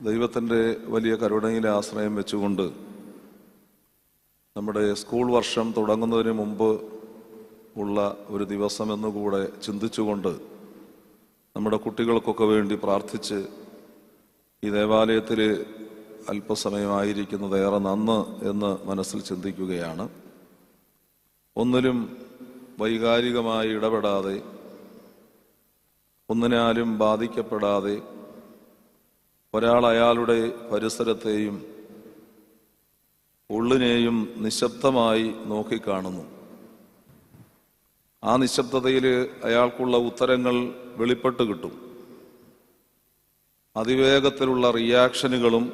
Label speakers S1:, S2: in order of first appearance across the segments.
S1: ദൈവത്തിൻ്റെ വലിയ കരുണയിലെ ആശ്രയം വെച്ചുകൊണ്ട് നമ്മുടെ സ്കൂൾ വർഷം തുടങ്ങുന്നതിന് മുമ്പ് ഉള്ള ഒരു ദിവസമെന്നുകൂടെ ചിന്തിച്ചുകൊണ്ട് നമ്മുടെ കുട്ടികൾക്കൊക്കെ വേണ്ടി പ്രാർത്ഥിച്ച് ഈ ദേവാലയത്തിൽ അല്പസമയമായിരിക്കുന്നത് ഏറെ നന്ന് എന്ന് മനസ്സിൽ ചിന്തിക്കുകയാണ്. ഒന്നിലും വൈകാരികമായി ഇടപെടാതെ, ഒന്നിനാലും ബാധിക്കപ്പെടാതെ ഒരാൾ അയാളുടെ പരിസരത്തെയും ഉള്ളിനെയും നിശബ്ദമായി നോക്കിക്കാണുന്നു. ആ നിശബ്ദതയിൽ അയാൾക്കുള്ള ഉത്തരങ്ങൾ വെളിപ്പെട്ട് കിട്ടും. അതിവേഗത്തിലുള്ള റിയാക്ഷനുകളും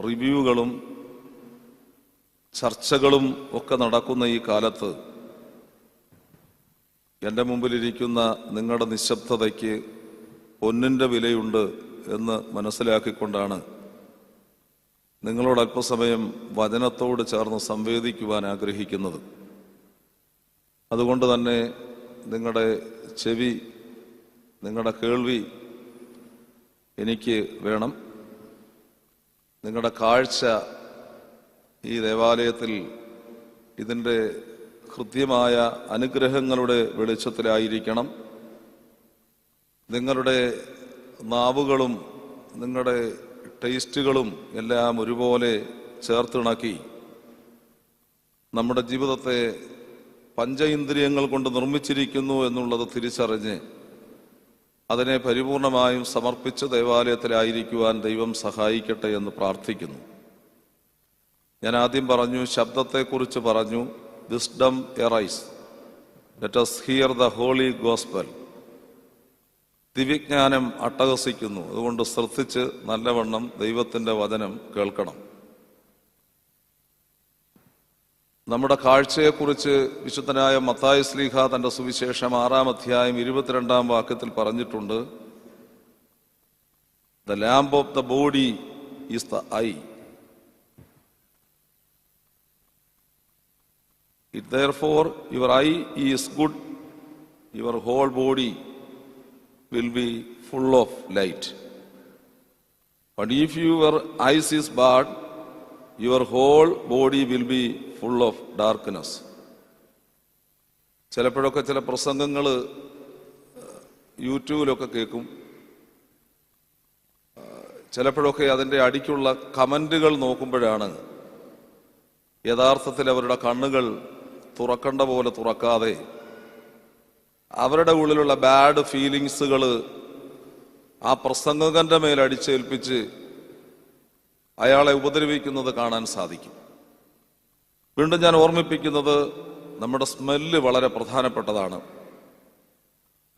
S1: റിവ്യൂകളും ചർച്ചകളും ഒക്കെ നടക്കുന്ന ഈ കാലത്ത് എൻ്റെ മുമ്പിലിരിക്കുന്ന നിങ്ങളുടെ നിശബ്ദതയ്ക്ക് പൊന്നിൻ്റെ വിലയുണ്ട് എന്ന് മനസ്സിലാക്കിക്കൊണ്ടാണ് നിങ്ങളോട് അല്പസമയം വചനത്തോട് ചേർന്ന് സംവേദിക്കുവാൻ ആഗ്രഹിക്കുന്നത്. അതുകൊണ്ട് തന്നെ നിങ്ങളുടെ ചെവി, നിങ്ങളുടെ കേൾവി എനിക്ക് വേണം. നിങ്ങളുടെ കാഴ്ച ഈ ദേവാലയത്തിൽ ഇതിൻ്റെ ഹൃദ്യമായ അനുഗ്രഹങ്ങളുടെ വെളിച്ചത്തിലായിരിക്കണം. നിങ്ങളുടെ നാവുകളും നിങ്ങളുടെ ടേസ്റ്റുകളും എല്ലാം ഒരുപോലെ ചേർത്തിണക്കി നമ്മുടെ ജീവിതത്തെ പഞ്ചേന്ദ്രിയങ്ങൾ കൊണ്ട് നിർമ്മിച്ചിരിക്കുന്നു എന്നുള്ളത് തിരിച്ചറിഞ്ഞ് അതിനെ പരിപൂർണമായും സമർപ്പിച്ച് ദേവാലയത്തിലായിരിക്കുവാൻ ദൈവം സഹായിക്കട്ടെ എന്ന് പ്രാർത്ഥിക്കുന്നു. ഞാൻ ആദ്യം പറഞ്ഞു, ശബ്ദത്തെക്കുറിച്ച് പറഞ്ഞു. Wisdom arise, let us hear the holy gospel. ദിവ്യജ്ഞാനം അട്ടഹസിക്കുന്നു. അതുകൊണ്ട് ശ്രദ്ധിച്ച് നല്ലവണ്ണം ദൈവത്തിൻ്റെ വചനം കേൾക്കണം. നമ്മുടെ കാഴ്ചയെക്കുറിച്ച് വിശുദ്ധനായ മത്തായി ശ്ലീഹ തൻ്റെ സുവിശേഷം 6-ാം അധ്യായം 22-ാം വാക്യത്തിൽ പറഞ്ഞിട്ടുണ്ട്. The lamp of the body is the eye. If therefore your eye is good, your whole body will be full of light. But if your eyes is bad, your whole body will be full of darkness. ചിലപ്പോഴൊക്കെ ചില പ്രസംഗങ്ങൾ യൂട്യൂബിലൊക്കെ കേൾക്കും. ചിലപ്പോഴൊക്കെ അതിൻ്റെ അടിക്കുള്ള കമൻറ്റുകൾ നോക്കുമ്പോഴാണ് യഥാർത്ഥത്തിൽ അവരുടെ കണ്ണുകൾ തുറക്കേണ്ട പോലെ തുറക്കാതെ അവരുടെ ഉള്ളിലുള്ള ബാഡ് ഫീലിങ്സുകൾ ആ പ്രസംഗകന്റെ മേൽ അടിച്ചേൽപ്പിച്ച് അയാളെ ഉപദ്രവിക്കുന്നത് കാണാൻ സാധിക്കും. വീണ്ടും ഞാൻ ഓർമ്മിപ്പിക്കുന്നത്, നമ്മുടെ സ്മെല്ല് വളരെ പ്രധാനപ്പെട്ടതാണ്.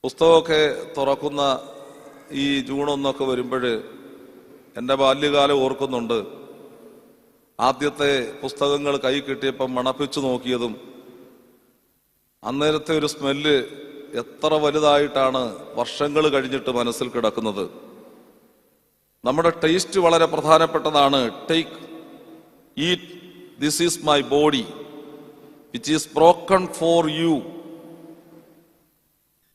S1: പുസ്തകമൊക്കെ തുറക്കുന്ന ഈ ജൂൺ 1 വരുമ്പോൾ എൻ്റെ ബാല്യകാലം ഓർക്കുന്നുണ്ട്. ആദ്യത്തെ പുസ്തകങ്ങൾ കൈ കിട്ടിയപ്പം മണപ്പിച്ചു നോക്കിയതും അന്നേരത്തെ ഒരു സ്മെല്ല് എത്ര വലുതായിട്ടാണ് വർഷങ്ങൾ കഴിഞ്ഞിട്ട് മനസ്സിൽ കിടക്കുന്നത്. നമ്മുടെ ടേസ്റ്റ് വളരെ പ്രധാനപ്പെട്ടതാണ്. Take, eat, this is my body which is broken for you.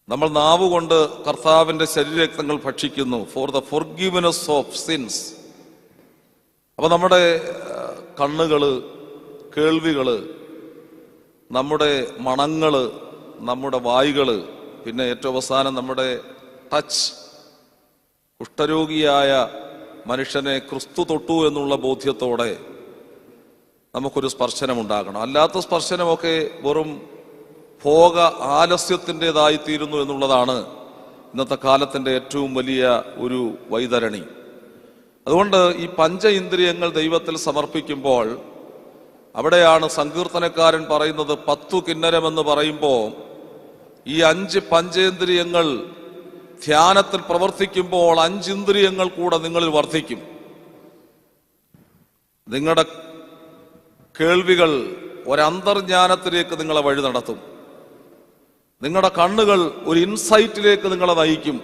S1: നമ്മൾ നാവ് കൊണ്ട് കർത്താവിൻ്റെ ശരീരരക്തങ്ങൾ ഭക്ഷിക്കുന്നു. For the forgiveness of since. അപ്പൊ നമ്മുടെ കണ്ണുകള്, കേൾവികള്, നമ്മുടെ മണങ്ങള്, നമ്മുടെ വായുകള്, പിന്നെ ഏറ്റവും അവസാനം നമ്മുടെ ടച്ച്. കുഷ്ഠരോഗിയായ മനുഷ്യനെ ക്രിസ്തു തൊട്ടു എന്നുള്ള ബോധ്യത്തോടെ നമുക്കൊരു സ്പർശനമുണ്ടാകണം. അല്ലാത്ത സ്പർശനമൊക്കെ വെറും ഭോഗ ആലസ്യത്തിൻ്റെതായിത്തീരുന്നു എന്നുള്ളതാണ് ഇന്നത്തെ കാലത്തിൻ്റെ ഏറ്റവും വലിയ ഒരു വൈതരണി. അതുകൊണ്ട് ഈ പഞ്ച ഇന്ദ്രിയങ്ങൾ ദൈവത്തിൽ സമർപ്പിക്കുമ്പോൾ അവിടെയാണ് സങ്കീർത്തനക്കാരൻ പറയുന്നത്, 10 കിന്നരമെന്ന് പറയുമ്പോൾ ഈ 5 പഞ്ചേന്ദ്രിയങ്ങൾ ധ്യാനത്തിൽ പ്രവർത്തിക്കുമ്പോൾ 5 ഇന്ദ്രിയങ്ങൾ കൂടെ നിങ്ങളിൽ വർദ്ധിക്കും. നിങ്ങളുടെ കേൾവികൾ ഒരന്തർജ്ഞാനത്തിലേക്ക് നിങ്ങളെ വഴി നടത്തും. നിങ്ങളുടെ കണ്ണുകൾ ഒരു ഇൻസൈറ്റിലേക്ക് നിങ്ങളെ നയിക്കും.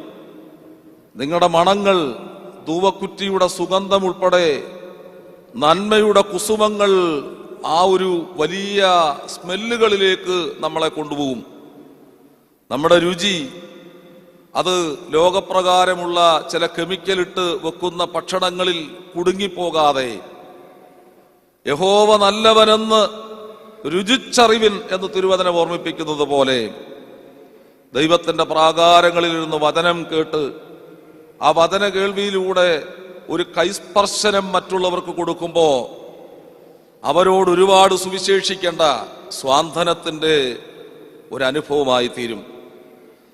S1: നിങ്ങളുടെ മണങ്ങൾ ധൂവക്കുറ്റിയുടെ സുഗന്ധം ഉൾപ്പെടെ നന്മയുടെ കുസുമങ്ങൾ ആ ഒരു വലിയ സ്മെല്ലുകളിലേക്ക് നമ്മളെ കൊണ്ടുപോകും. നമ്മുടെ രുചി അത് ലോകപ്രകാരമുള്ള ചില കെമിക്കലിട്ട് വെക്കുന്ന ഭക്ഷണങ്ങളിൽ കുടുങ്ങിപ്പോകാതെ യഹോവ നല്ലവനെന്ന് രുചിച്ചറിവിൻ എന്ന് തിരുവചനം ഓർമ്മിപ്പിക്കുന്നത് പോലെ ദൈവത്തിന്റെ പ്രാകാരങ്ങളിൽ ഇരുന്ന് വചനം കേട്ട് ആ വചന കേൾവിയിലൂടെ ഒരു കൈസ്പർശനം മറ്റുള്ളവർക്ക് കൊടുക്കുമ്പോൾ അവരോട് ഒരുപാട് സുവിശേഷിക്കേണ്ട സ്വാന്തനത്തിന്റെ ഒരു അനുഭവമായി തീരും.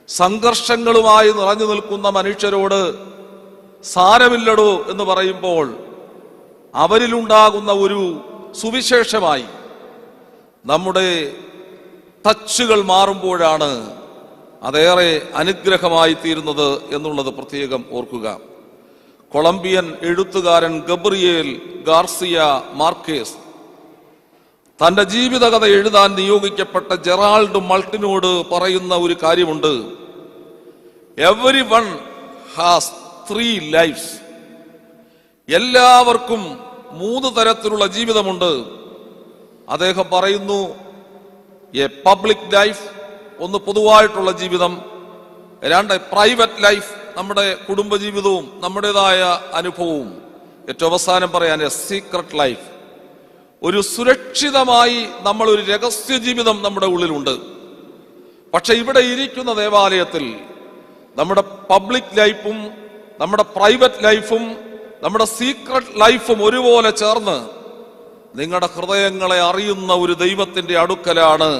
S1: സംഘർഷങ്ങളുമായി നിറഞ്ഞു നിൽക്കുന്ന മനുഷ്യരോട് സാരമില്ലടോ എന്ന് പറയുമ്പോൾ അവരിലുണ്ടാകുന്ന ഒരു സുവിശേഷമായി നമ്മുടെ ടച്ചുകൾ മാറുമ്പോഴാണ് അതേറെ അനുഗ്രഹമായി തീരുന്നത് എന്നുള്ളത് പ്രത്യേകം ഓർക്കുക. കൊളംബിയൻ എഴുത്തുകാരൻ ഗബ്രിയേൽ ഗാർസിയ മാർക്കേസ് തന്റെ ജീവിതകഥ എഴുതാൻ നിയോഗിക്കപ്പെട്ട ജെറാൾഡ് മൾട്ടിനോട് പറയുന്ന ഒരു കാര്യമുണ്ട്. Everyone has 3 lifes. എല്ലാവർക്കും 3 തരത്തിലുള്ള ജീവിതമുണ്ട്. അദ്ദേഹം പറയുന്നു, എ പബ്ലിക് ലൈഫ്, ഒന്ന് പൊതുവായിട്ടുള്ള ജീവിതം, 2 പ്രൈവറ്റ് ലൈഫ്, നമ്മുടെ കുടുംബജീവിതവും നമ്മുടേതായ അനുഭവവും, ഏറ്റവും അവസാനം പറയാൻ എ സീക്രട്ട് ലൈഫ്, ഒരു സുരക്ഷിതമായി നമ്മൾ ഒരു രഹസ്യ ജീവിതം നമ്മുടെ ഉള്ളിലുണ്ട്. പക്ഷെ ഇവിടെ ഇരിക്കുന്ന ദേവാലയത്തിൽ നമ്മുടെ പബ്ലിക് ലൈഫും നമ്മുടെ പ്രൈവറ്റ് ലൈഫും നമ്മുടെ സീക്രട്ട് ലൈഫും ഒരുപോലെ ചേർന്ന് നിങ്ങളുടെ ഹൃദയങ്ങളെ അറിയുന്ന ഒരു ദൈവത്തിന്റെ അടുക്കലാണ്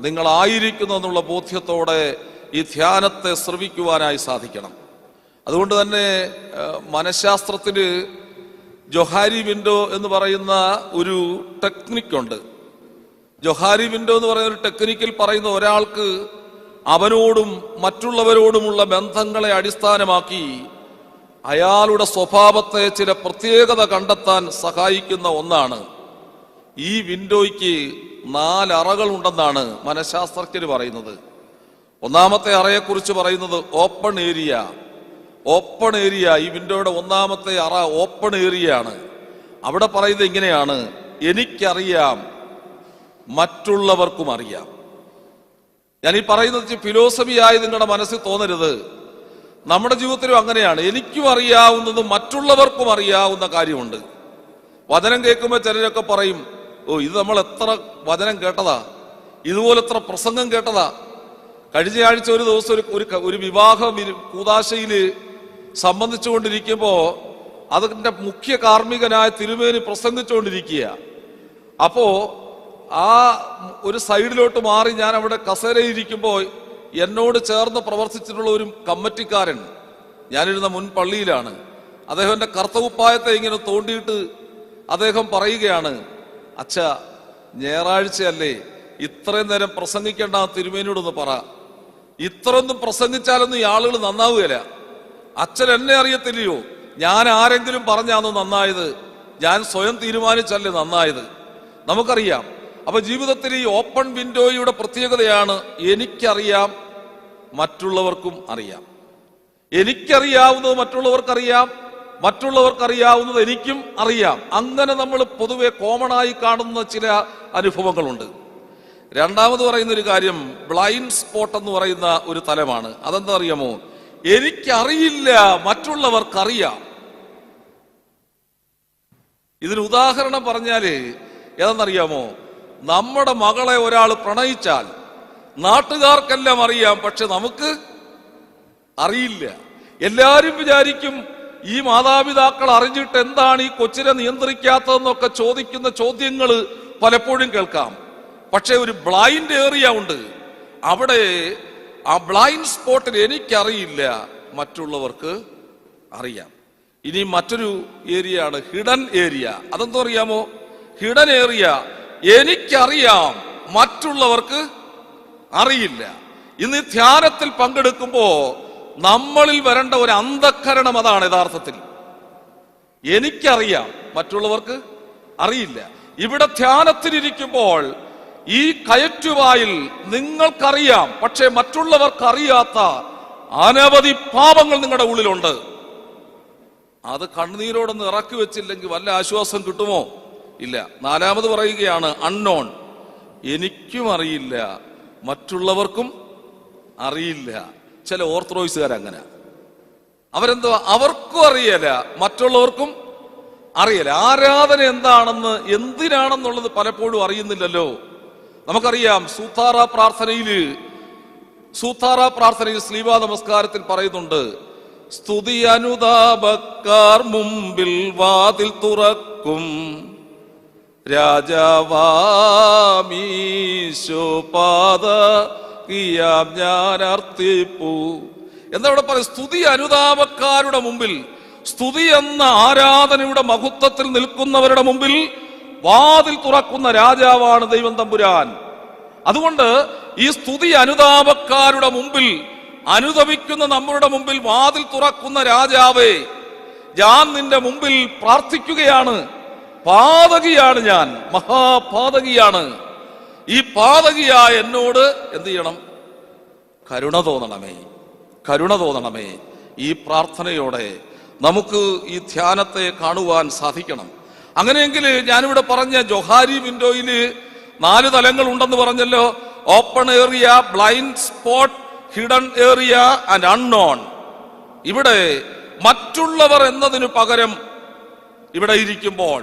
S1: നിങ്ങളായിരിക്കുന്നതെന്നുള്ള ബോധ്യത്തോടെ ഈ ധ്യാനത്തെ ശ്രവിക്കുവാനായി സാധിക്കണം. അതുകൊണ്ട് തന്നെ മനഃശാസ്ത്രത്തിന് ജൊഹാരി വിൻഡോ എന്ന് പറയുന്ന ഒരു ടെക്നിക്കുണ്ട്. ജൊഹാരി വിൻഡോ എന്ന് പറയുന്ന ഒരു ടെക്നിക്കിൽ പറയുന്ന ഒരാൾക്ക് അവനോടും മറ്റുള്ളവരോടുമുള്ള ബന്ധങ്ങളെ അടിസ്ഥാനമാക്കി അയാളുടെ സ്വഭാവത്തെ ചില പ്രത്യേകത കണ്ടെത്താൻ സഹായിക്കുന്ന ഒന്നാണ്. ഈ വിൻഡോയ്ക്ക് 4 അറകൾ ഉണ്ടെന്നാണ് മനഃശാസ്ത്രജ്ഞർ പറയുന്നത്. ഒന്നാമത്തെ അറയെക്കുറിച്ച് പറയുന്നത് ഓപ്പൺ ഏരിയ. ഓപ്പൺ ഏരിയ, ഈ വിൻഡോയുടെ ഒന്നാമത്തെ അറ ഓപ്പൺ ഏരിയ ആണ്. അവിടെ പറയുന്നത് ഇങ്ങനെയാണ്, എനിക്കറിയാം, മറ്റുള്ളവർക്കും അറിയാം. ഞാൻ ഈ പറയുന്നത് ഫിലോസഫിയായി നിങ്ങളുടെ മനസ്സിൽ തോന്നരുത്. നമ്മുടെ ജീവിതത്തിലും അങ്ങനെയാണ്. എനിക്കും അറിയാവുന്നതും മറ്റുള്ളവർക്കും അറിയാവുന്ന കാര്യമുണ്ട്. വചനം കേൾക്കുമ്പോൾ ചിലരൊക്കെ പറയും, ഓ ഇത് നമ്മൾ എത്ര വചനം കേട്ടതാ, ഇതുപോലെ എത്ര പ്രസംഗം കേട്ടതാ. കഴിഞ്ഞ ആഴ്ച ഒരു ദിവസം ഒരു വിവാഹ കൂദാശയില് സംബന്ധിച്ചുകൊണ്ടിരിക്കുമ്പോ അതിന്റെ മുഖ്യ കാർമ്മികനായ തിരുമേനി പ്രസംഗിച്ചുകൊണ്ടിരിക്കുക. അപ്പോ ആ ഒരു സൈഡിലോട്ട് മാറി ഞാൻ അവിടെ കസേരയിരിക്കുമ്പോൾ എന്നോട് ചേർന്ന് പ്രവർത്തിച്ചിട്ടുള്ള ഒരു കമ്മിറ്റിക്കാരൻ, ഞാനിരുന്ന മുൻ പള്ളിയിലാണ്, അദ്ദേഹം എന്റെ കർത്തകുപ്പായത്തെ ഇങ്ങനെ തോണ്ടിയിട്ട് അദ്ദേഹം പറയുകയാണ്, അച്ഛാ ഞായറാഴ്ചയല്ലേ, ഇത്രയും നേരം പ്രസംഗിക്കേണ്ട ആ തിരുമേനിയോടൊന്ന് പറ, ഇത്രയൊന്നും പ്രസംഗിച്ചാലൊന്നും ഈ ആളുകൾ നന്നാവുകയില്ല. അച്ഛൻ എന്നെ അറിയത്തില്ലയോ, ഞാൻ ആരെങ്കിലും പറഞ്ഞാന്ന് നന്നായത്, ഞാൻ സ്വയം തീരുമാനിച്ചല്ലേ നന്നായത്. നമുക്കറിയാം. അപ്പൊ ജീവിതത്തിൽ ഈ ഓപ്പൺ വിൻഡോയുടെ പ്രത്യേകതയാണ് എനിക്കറിയാം, മറ്റുള്ളവർക്കും അറിയാം. എനിക്കറിയാവുന്നത് മറ്റുള്ളവർക്കറിയാം, മറ്റുള്ളവർക്കറിയാവുന്നത് എനിക്കും അറിയാം. അങ്ങനെ നമ്മൾ പൊതുവെ കോമണായി കാണുന്ന ചില അനുഭവങ്ങളുണ്ട്. രണ്ടാമത് പറയുന്ന ഒരു കാര്യം ബ്ലൈൻഡ് സ്പോട്ട് എന്ന് പറയുന്ന ഒരു തലമാണ്. അതെന്താ അറിയാമോ? എനിക്കറിയില്ല, മറ്റുള്ളവർക്കറിയാം. ഇതിന് ഉദാഹരണം പറഞ്ഞാല് ഏതെന്നറിയാമോ? നമ്മുടെ മകളെ ഒരാൾ പ്രണയിച്ചാൽ നാട്ടുകാർക്കെല്ലാം അറിയാം, പക്ഷെ നമുക്ക് അറിയില്ല. എല്ലാരും വിചാരിക്കും ഈ മാതാപിതാക്കൾ അറിഞ്ഞിട്ട് എന്താണ് ഈ കൊച്ചിനെ നിയന്ത്രിക്കാത്തതെന്നൊക്കെ ചോദിക്കുന്ന ചോദ്യങ്ങൾ പലപ്പോഴും കേൾക്കാം. പക്ഷെ ഒരു ബ്ലൈൻഡ് ഏരിയ ഉണ്ട്. അവിടെ ആ ബ്ലൈൻഡ് സ്പോട്ടിൽ എനിക്കറിയില്ല, മറ്റുള്ളവർക്ക് അറിയാം. ഇനി മറ്റൊരു ഏരിയ ആണ് ഹിഡൻ ഏരിയ. അതെന്തോ അറിയാമോ? ഹിഡൻ ഏരിയ എനിക്കറിയാം, മറ്റുള്ളവർക്ക് അറിയില്ല. ഇന്ന് ധ്യാനത്തിൽ പങ്കെടുക്കുമ്പോ നമ്മളിൽ വരേണ്ട ഒരു അന്ധക്കരണം അതാണ് യഥാർത്ഥത്തിൽ. എനിക്കറിയാം, മറ്റുള്ളവർക്ക് അറിയില്ല. ഇവിടെ ധ്യാനത്തിലിരിക്കുമ്പോൾ ഈ കയറ്റുവായിൽ നിങ്ങൾക്കറിയാം, പക്ഷെ മറ്റുള്ളവർക്ക് അറിയാത്ത അനവധി പാപങ്ങൾ നിങ്ങളുടെ ഉള്ളിലുണ്ട്. അത് കണ്ണുനീരോടൊന്ന് ഇറക്കി വെച്ചില്ലെങ്കിൽ വല്ല ആശ്വാസം കിട്ടുമോ? ഇല്ല. നാലാമത് പറയുകയാണ് അൺനോൺ. എനിക്കും അറിയില്ല, മറ്റുള്ളവർക്കും അറിയില്ല. ചില ഓർത്തഡോക്സുകാരങ്ങനെ. അവരെന്തോ അവർക്കും അറിയല, മറ്റുള്ളവർക്കും അറിയല. ആരാധന എന്താണെന്ന്, എന്തിനാണെന്നുള്ളത് പലപ്പോഴും അറിയുന്നില്ലല്ലോ. നമുക്കറിയാം സൂത്താറ പ്രാർത്ഥനയിൽ സ്ലീവാ നമസ്കാരത്തിൽ പറയുന്നുണ്ട്, സ്തുതി അനുതാപക്കാർ മുമ്പിൽ വാതിൽ തുറക്കും, രാജാവാമീശോ പാദകിയാം ഞാൻ അർത്തിപ്പൂ. എന്താ ഇവിടെ പറയും? സ്തുതി അനുതാപക്കാരുടെ മുമ്പിൽ, സ്തുതി എന്ന ആരാധനയുടെ മഹത്വത്തിൽ നിൽക്കുന്നവരുടെ മുമ്പിൽ വാതിൽ തുറക്കുന്ന രാജാവാണ് ദൈവം തമ്പുരാൻ. അതുകൊണ്ട് ഈ സ്തുതി അനുതാപക്കാരുടെ മുമ്പിൽ, അനുതപിക്കുന്ന നമ്മളുടെ മുമ്പിൽ വാതിൽ തുറക്കുന്ന രാജാവേ, ഞാൻ നിന്റെ മുമ്പിൽ പ്രാർത്ഥിക്കുകയാണ്. പാതകിയാണ് ഞാൻ, മഹാപാതകിയാണ്. ഈ പാതകിയായ എന്നോട് എന്ത് ചെയ്യണം? കരുണ തോന്നണമേ, കരുണ തോന്നണമേ. ഈ പ്രാർത്ഥനയോടെ നമുക്ക് ഈ ധ്യാനത്തെ കാണുവാൻ സാധിക്കണം. അങ്ങനെയെങ്കിൽ ഞാനിവിടെ പറഞ്ഞ ജോഹാരി വിൻഡോയിൽ 4 തലങ്ങൾ ഉണ്ടെന്ന് പറഞ്ഞല്ലോ. Open area, blind spot, hidden area and unknown. ഇവിടെ മറ്റുള്ളവർ എന്നതിന് പകരം ഇവിടെ ഇരിക്കുമ്പോൾ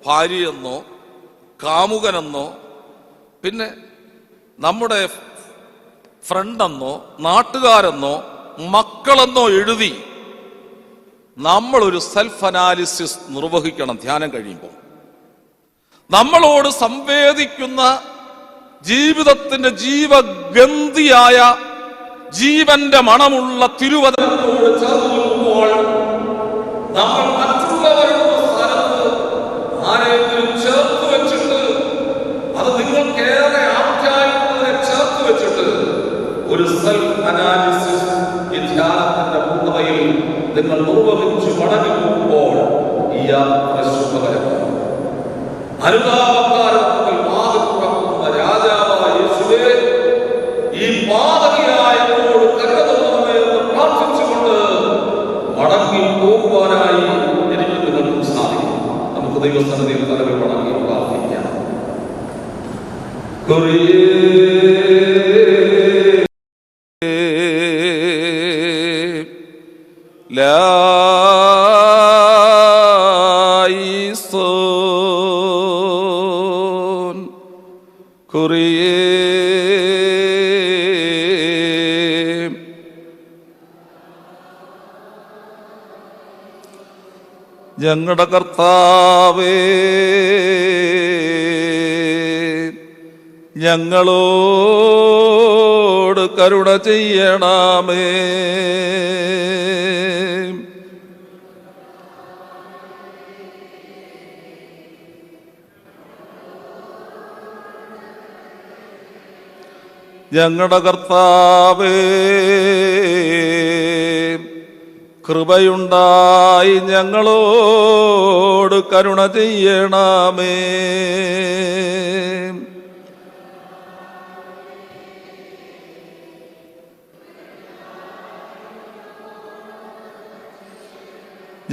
S1: ഭാര്യയെന്നോ കാമുകനെന്നോ പിന്നെ നമ്മുടെ ഫ്രണ്ടെന്നോ നാട്ടുകാരെന്നോ മക്കളെന്നോ എഴുതി നമ്മളൊരു സെൽഫ് അനാലിസിസ് നിർവഹിക്കണം. ധ്യാനം കഴിയുമ്പോൾ നമ്മളോട് സംവേദിക്കുന്ന ജീവിതത്തിന്റെ ജീവഗന്ധിയായ ജീവന്റെ മണമുള്ള തിരുവചനത്തോട് ചേർന്ന് നിൽക്കുമ്പോൾ നമ്മൾ മറ്റുള്ളവരുടെ സ്ഥലത്ത് ആരെങ്കിലും ചേർത്ത് വെച്ചിട്ട്, അത് നിങ്ങൾക്കേറെ ആപ്റ്റായതിനെ ചേർത്ത് വെച്ചിട്ട് ഒരു സെൽഫ് അനാലിസിസ് ഈ ധ്യാനത്തിന്റെ പൂർണ്ണതയിൽ നിങ്ങൾ നിർവഹിച്ച് മടങ്ങി പോകുമ്പോൾ ഈ യാത്ര ശുഭകരമാണ്. അനുതാപക്കാരത്തിൽ വാതിൽ തുറക്കുന്ന രാജാവായ യേശുവേ, ഈ പാതകിയായ എന്നോട് കരുണ തോന്നണമേ എന്ന് പ്രാർത്ഥിച്ചുകൊണ്ട് മടങ്ങി പോകുവാനായി എനിക്ക് നിങ്ങൾക്കും സാധിക്കും. നമുക്ക് ദൈവസന്നിധിയിൽ തലവിൽ മടങ്ങി പ്രാർത്ഥിക്കാം. ലായിസോൻ കുറിയേ ഞങ്ങളുടെ കർത്താവേ, ഞങ്ങളോട് കരുണ ചെയ്യണമേ. ഞങ്ങളുടെ കർത്താവേ, കൃപയുണ്ടായി ഞങ്ങളോട് കരുണ ചെയ്യണമേ.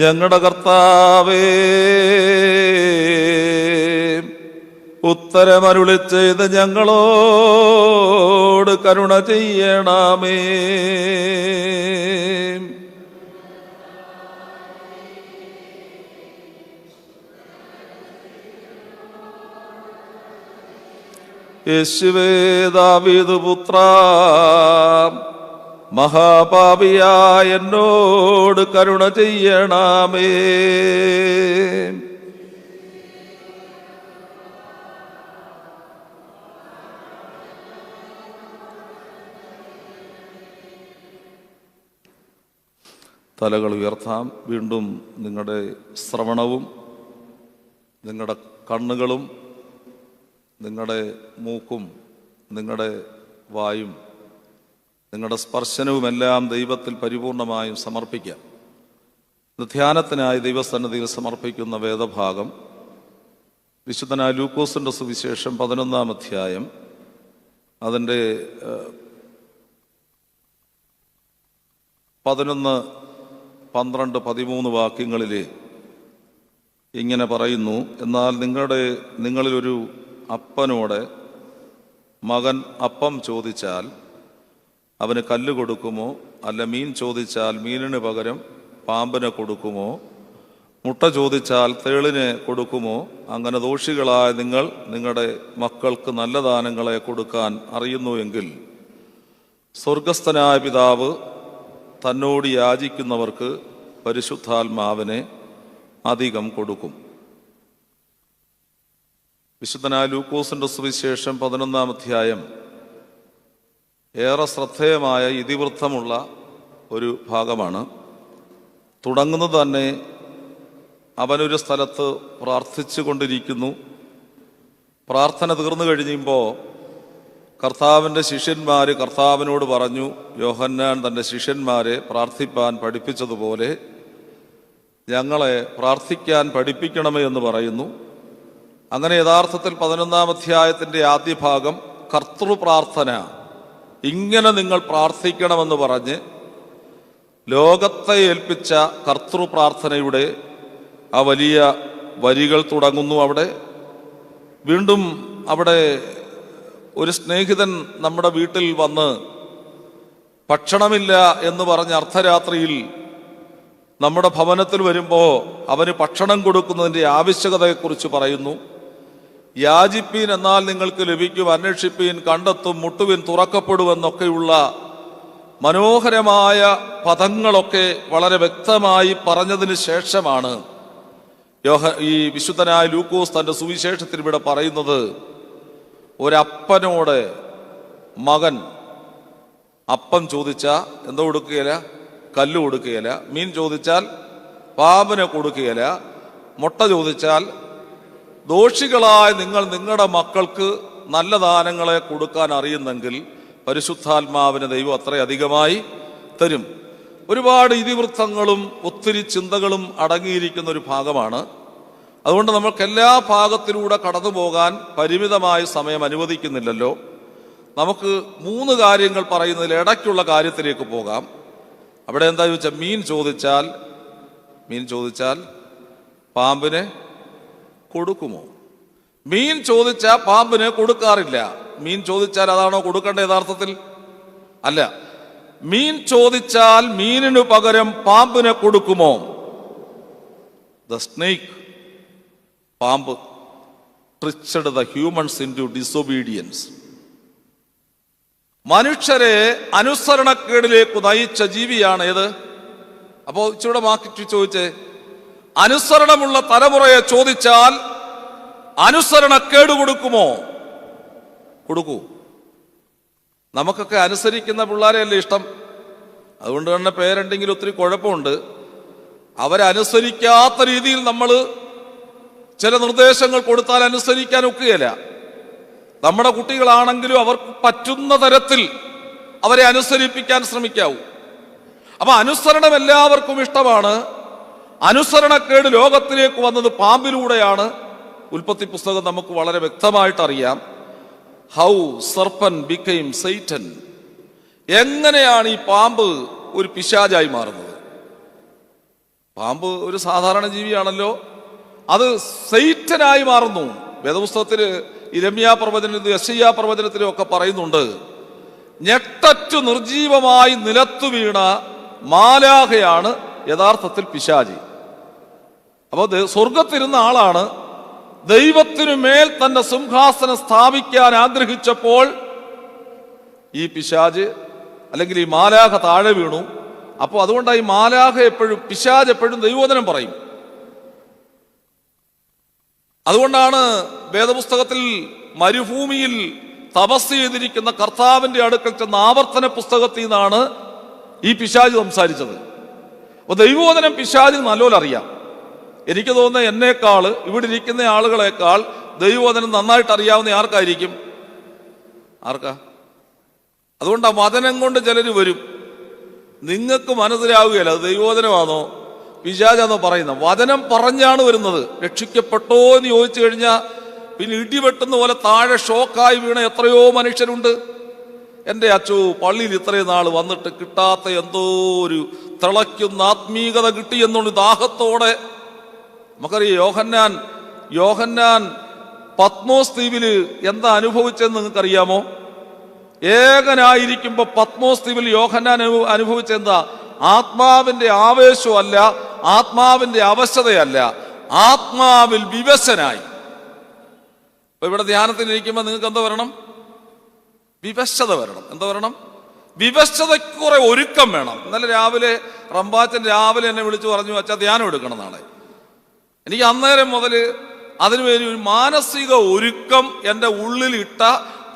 S1: ഞങ്ങളുടെ കർത്താവേ, ഉത്തരമരുളി ചെയ്ത് ഞങ്ങളോട് കരുണ ചെയ്യണമേ. യേശുവേ, ദാവീദ് പുത്ര, മഹാപാപിയായ എന്നോട് കരുണ ചെയ്യണമേ. തലകൾ ഉയർത്താം. വീണ്ടും നിങ്ങളുടെ ശ്രവണവും നിങ്ങളുടെ കണ്ണുകളും നിങ്ങളുടെ മൂക്കും നിങ്ങളുടെ വായും നിങ്ങളുടെ സ്പർശനവുമെല്ലാം ദൈവത്തിൽ പരിപൂർണമായും സമർപ്പിക്കാം. ധ്യാനത്തിനായി ദൈവസന്നിധിയിൽ സമർപ്പിക്കുന്ന വേദഭാഗം വിശുദ്ധനായ ലൂക്കോസിന്റെ സുവിശേഷം 11-ാം അധ്യായം അതിൻ്റെ 11, 12, 13 വാക്യങ്ങളിൽ ഇങ്ങനെ പറയുന്നു. എന്നാൽ നിങ്ങളിലൊരു അപ്പനോട് മകൻ അപ്പം ചോദിച്ചാൽ അവന് കല്ല് കൊടുക്കുമോ? അല്ല മീൻ ചോദിച്ചാൽ മീനിന് പകരം പാമ്പിനെ കൊടുക്കുമോ? മുട്ട ചോദിച്ചാൽ തേളിനെ കൊടുക്കുമോ? അങ്ങനെ ദോഷികളായ നിങ്ങൾ നിങ്ങളുടെ മക്കൾക്ക് നല്ല ദാനങ്ങളെ കൊടുക്കാൻ അറിയുന്നുവെങ്കിൽ സ്വർഗസ്ഥനായ പിതാവ് തന്നോട് യാചിക്കുന്നവർക്ക് പരിശുദ്ധാത്മാവിനെ അധികം കൊടുക്കും. വിശുദ്ധനായ ലൂക്കോസിന്റെ സുവിശേഷം 11-ാം അധ്യായം ഏറെ ശ്രദ്ധേയമായ ഇതിവൃത്തമുള്ള ഒരു ഭാഗമാണ്. തുടങ്ങുന്നത് തന്നെ അവനൊരു സ്ഥലത്ത് പ്രാർത്ഥിച്ചു കൊണ്ടിരിക്കുന്നു. പ്രാർത്ഥന തീർന്നു കഴിയുമ്പോൾ കർത്താവിൻ്റെ ശിഷ്യന്മാർ കർത്താവിനോട് പറഞ്ഞു, യോഹന്നാൻ തൻ്റെ ശിഷ്യന്മാരെ പ്രാർത്ഥിപ്പാൻ പഠിപ്പിച്ചതുപോലെ ഞങ്ങളെ പ്രാർത്ഥിക്കാൻ പഠിപ്പിക്കണമേ എന്ന് പറയുന്നു. അങ്ങനെ യഥാർത്ഥത്തിൽ 11-ാം അധ്യായത്തിൻ്റെ ആദ്യ ഭാഗം കർത്തൃപ്രാർത്ഥന, ഇങ്ങനെ നിങ്ങൾ പ്രാർത്ഥിക്കണമെന്ന് പറഞ്ഞ് ലോകത്തെ ഏൽപ്പിച്ച കർത്തൃപ്രാർത്ഥനയുടെ ആ വലിയ വരികൾ തുടങ്ങുന്നു. വീണ്ടും അവിടെ ഒരു സ്നേഹിതൻ നമ്മുടെ വീട്ടിൽ വന്ന് ഭക്ഷണമില്ല എന്ന് പറഞ്ഞ് അർദ്ധരാത്രിയിൽ നമ്മുടെ ഭവനത്തിൽ വരുമ്പോൾ അവന് ഭക്ഷണം കൊടുക്കുന്നതിൻ്റെ ആവശ്യകതയെക്കുറിച്ച് പറയുന്നു. യാചിപ്പീൻ എന്നാൽ നിങ്ങൾക്ക് ലഭിക്കും, അന്വേഷിപ്പീൻ കണ്ടെത്തും, മുട്ടുവിൻ തുറക്കപ്പെടുമെന്നൊക്കെയുള്ള മനോഹരമായ പദങ്ങളൊക്കെ വളരെ വ്യക്തമായി പറഞ്ഞതിന് ശേഷമാണ് ഈ വിശുദ്ധനായ ലൂക്കോസ് തൻ്റെ സുവിശേഷത്തിൽ ഇവിടെ പറയുന്നത്, ഒരപ്പനോട് മകൻ അപ്പം ചോദിച്ചാൽ എന്തോ കൊടുക്കുകയില്ല, കല്ല് കൊടുക്കുകയില്ല. മീൻ ചോദിച്ചാൽ പാമ്പിനെ കൊടുക്കുകയില്ല. മുട്ട ചോദിച്ചാൽ ദോഷികളായ നിങ്ങൾ നിങ്ങളുടെ മക്കൾക്ക് നല്ല ദാനങ്ങളെ കൊടുക്കാൻ അറിയുന്നെങ്കിൽ പരിശുദ്ധാത്മാവിന് ദൈവം അത്രയധികമായി തരും. ഒരുപാട് ഇതിവൃത്തങ്ങളും ഒത്തിരി ചിന്തകളും അടങ്ങിയിരിക്കുന്ന ഒരു ഭാഗമാണ്. അതുകൊണ്ട് നമ്മൾക്ക് എല്ലാ ഭാഗത്തിലൂടെ കടന്നു പോകാൻ പരിമിതമായ സമയം അനുവദിക്കുന്നില്ലല്ലോ. നമുക്ക് 3 കാര്യങ്ങൾ പറയുന്നതിൽ ഇടയ്ക്കുള്ള കാര്യത്തിലേക്ക് പോകാം. അവിടെ എന്താ ചോദിച്ചാൽ മീൻ ചോദിച്ചാൽ പാമ്പിനെ കൊടുക്കുമോ? മീൻ ചോദിച്ചാൽ പാമ്പിനെ കൊടുക്കാറില്ല. മീൻ ചോദിച്ചാൽ അതാണോ കൊടുക്കേണ്ട യഥാർത്ഥത്തിൽ? അല്ല. മീൻ ചോദിച്ചാൽ മീനിനു പകരം പാമ്പിനെ കൊടുക്കുമോ? ദ സ്നേക്ക്, പാമ്പ്, ട്രിച്ചഡ് ദ ഹ്യൂമൻസ് ഇൻടു ഡിസൊബീഡിയൻസ്. മനുഷ്യരെ അനുസരണക്കേടിലേക്ക് നയിച്ച ജീവിയാണ് ഏത്? അപ്പോ ഇച്ചിരി മാറ്റി ചോദിച്ചേ, അനുസരണമുള്ള തലമുറയെ ചോദിച്ചാൽ അനുസരണക്കേട് കൊടുക്കുമോ? കൊടുക്കൂ. നമുക്കൊക്കെ അനുസരിക്കുന്ന പിള്ളേരെയല്ലേ ഇഷ്ടം. അതുകൊണ്ട് തന്നെ പേരുണ്ടെങ്കിൽ ഒത്തിരി കുഴപ്പമുണ്ട്. അവരനുസരിക്കാത്ത രീതിയിൽ നമ്മൾ ചില നിർദ്ദേശങ്ങൾ കൊടുത്താൽ അനുസരിക്കാൻ ഒക്കുകയില്ല. നമ്മുടെ കുട്ടികളാണെങ്കിലും അവർക്ക് പറ്റുന്ന തരത്തിൽ അവരെ അനുസരിപ്പിക്കാൻ ശ്രമിക്കാവൂ. അപ്പൊ അനുസരണം എല്ലാവർക്കും ഇഷ്ടമാണ്. അനുസരണക്കേട് ലോകത്തിലേക്ക് വന്നത് പാമ്പിലൂടെയാണ്. ഉൽപ്പത്തി പുസ്തകം നമുക്ക് വളരെ വ്യക്തമായിട്ട് അറിയാം. How serpent became Satan. എങ്ങനെയാണ് ഈ പാമ്പ് ഒരു പിശാചായി മാറുന്നത്? പാമ്പ് ഒരു സാധാരണ ജീവിയാണല്ലോ, അത് സൈറ്റനായി മാറുന്നു. വേദപുസ്തകത്തിൽ ഇരമ്യാ പ്രവചനത്തിലും യെശയ്യാ പ്രവചനത്തിലും ഒക്കെ പറയുന്നുണ്ട്, ഞെട്ടറ്റു നിർജീവമായി നിലത്തു വീണ മാലാഖയാണ് യഥാർത്ഥത്തിൽ പിശാചി. അപ്പോൾ സ്വർഗത്തിരുന്ന ആളാണ്. ദൈവത്തിനു മേൽ തന്റെ സിംഹാസനം സ്ഥാപിക്കാൻ ആഗ്രഹിച്ചപ്പോൾ ഈ പിശാച് അല്ലെങ്കിൽ ഈ മാലാഖ താഴെ വീണു. അപ്പോൾ അതുകൊണ്ടാണ് ഈ മാലാഖ എപ്പോഴും, പിശാച് എപ്പോഴും ദൈവവചനം പറയും. അതുകൊണ്ടാണ് വേദപുസ്തകത്തിൽ മരുഭൂമിയിൽ തപസ് ചെയ്തിരിക്കുന്ന കർത്താവിന്റെ അടുക്കൽ ചെന്ന ആവർത്തന പുസ്തകത്തിൽ നിന്നാണ് ഈ പിശാച് സംസാരിച്ചത്. അപ്പൊ ദൈവവചനം പിശാചിന് നല്ലോണം അറിയാം. എനിക്ക് തോന്നുന്ന എന്നേക്കാൾ ഇവിടെ ഇരിക്കുന്ന ആളുകളെക്കാൾ ദൈവവചനം നന്നായിട്ട് അറിയാവുന്ന ആർക്കായിരിക്കും? ആർക്കാ? അതുകൊണ്ട് ആ വചനം കൊണ്ട് ചിലർ വരും, നിങ്ങൾക്ക് മനസ്സിലാവുകയല്ല അത് ദൈവവചനമാണോ പിശാചാണോ പറയുന്നത്. വചനം പറഞ്ഞാണ് വരുന്നത്. രക്ഷിക്കപ്പെട്ടോ എന്ന് ചോദിച്ചു കഴിഞ്ഞാൽ പിന്നെ ഇടിവെട്ടുന്ന പോലെ താഴെ ഷോക്കായി വീണ എത്രയോ മനുഷ്യരുണ്ട്. എൻ്റെ അച്ചോ പള്ളിയിൽ ഇത്രയും നാൾ വന്നിട്ട് കിട്ടാത്ത എന്തോ ഒരു തിളയ്ക്കുന്ന ആത്മീകത കിട്ടി എന്നുള്ള ദാഹത്തോടെ. നമുക്കറിയാം യോഹന്നാൻ പത്മോസ് ദ്വീപില് എന്താ അനുഭവിച്ചെന്ന് നിങ്ങൾക്കറിയാമോ? ഏകനായിരിക്കുമ്പോ പത്മോസ് ദ്വീപിൽ യോഹന്നാൻ അനുഭവിച്ചെന്താ? ആത്മാവിന്റെ ആവേശമല്ല, ആത്മാവിന്റെ അവശതയല്ല, ആത്മാവിൽ വിവശനായി. അപ്പൊ ഇവിടെ ധ്യാനത്തിലിരിക്കുമ്പോൾ നിങ്ങൾക്ക് എന്താ വരണം? വിവശത വരണം. എന്താ വരണം? വിവശതയ്ക്ക് കുറെ ഒരുക്കം വേണം. ഇന്നലെ രാവിലെ റമ്പാച്ചൻ രാവിലെ എന്നെ വിളിച്ചു പറഞ്ഞു, അച്ഛാ ധ്യാനം എടുക്കണം നാളെ. എനിക്ക് അന്നേരം മുതൽ അതിനുവേണ്ടി ഒരു മാനസിക ഒരുക്കം എൻ്റെ ഉള്ളിലിട്ട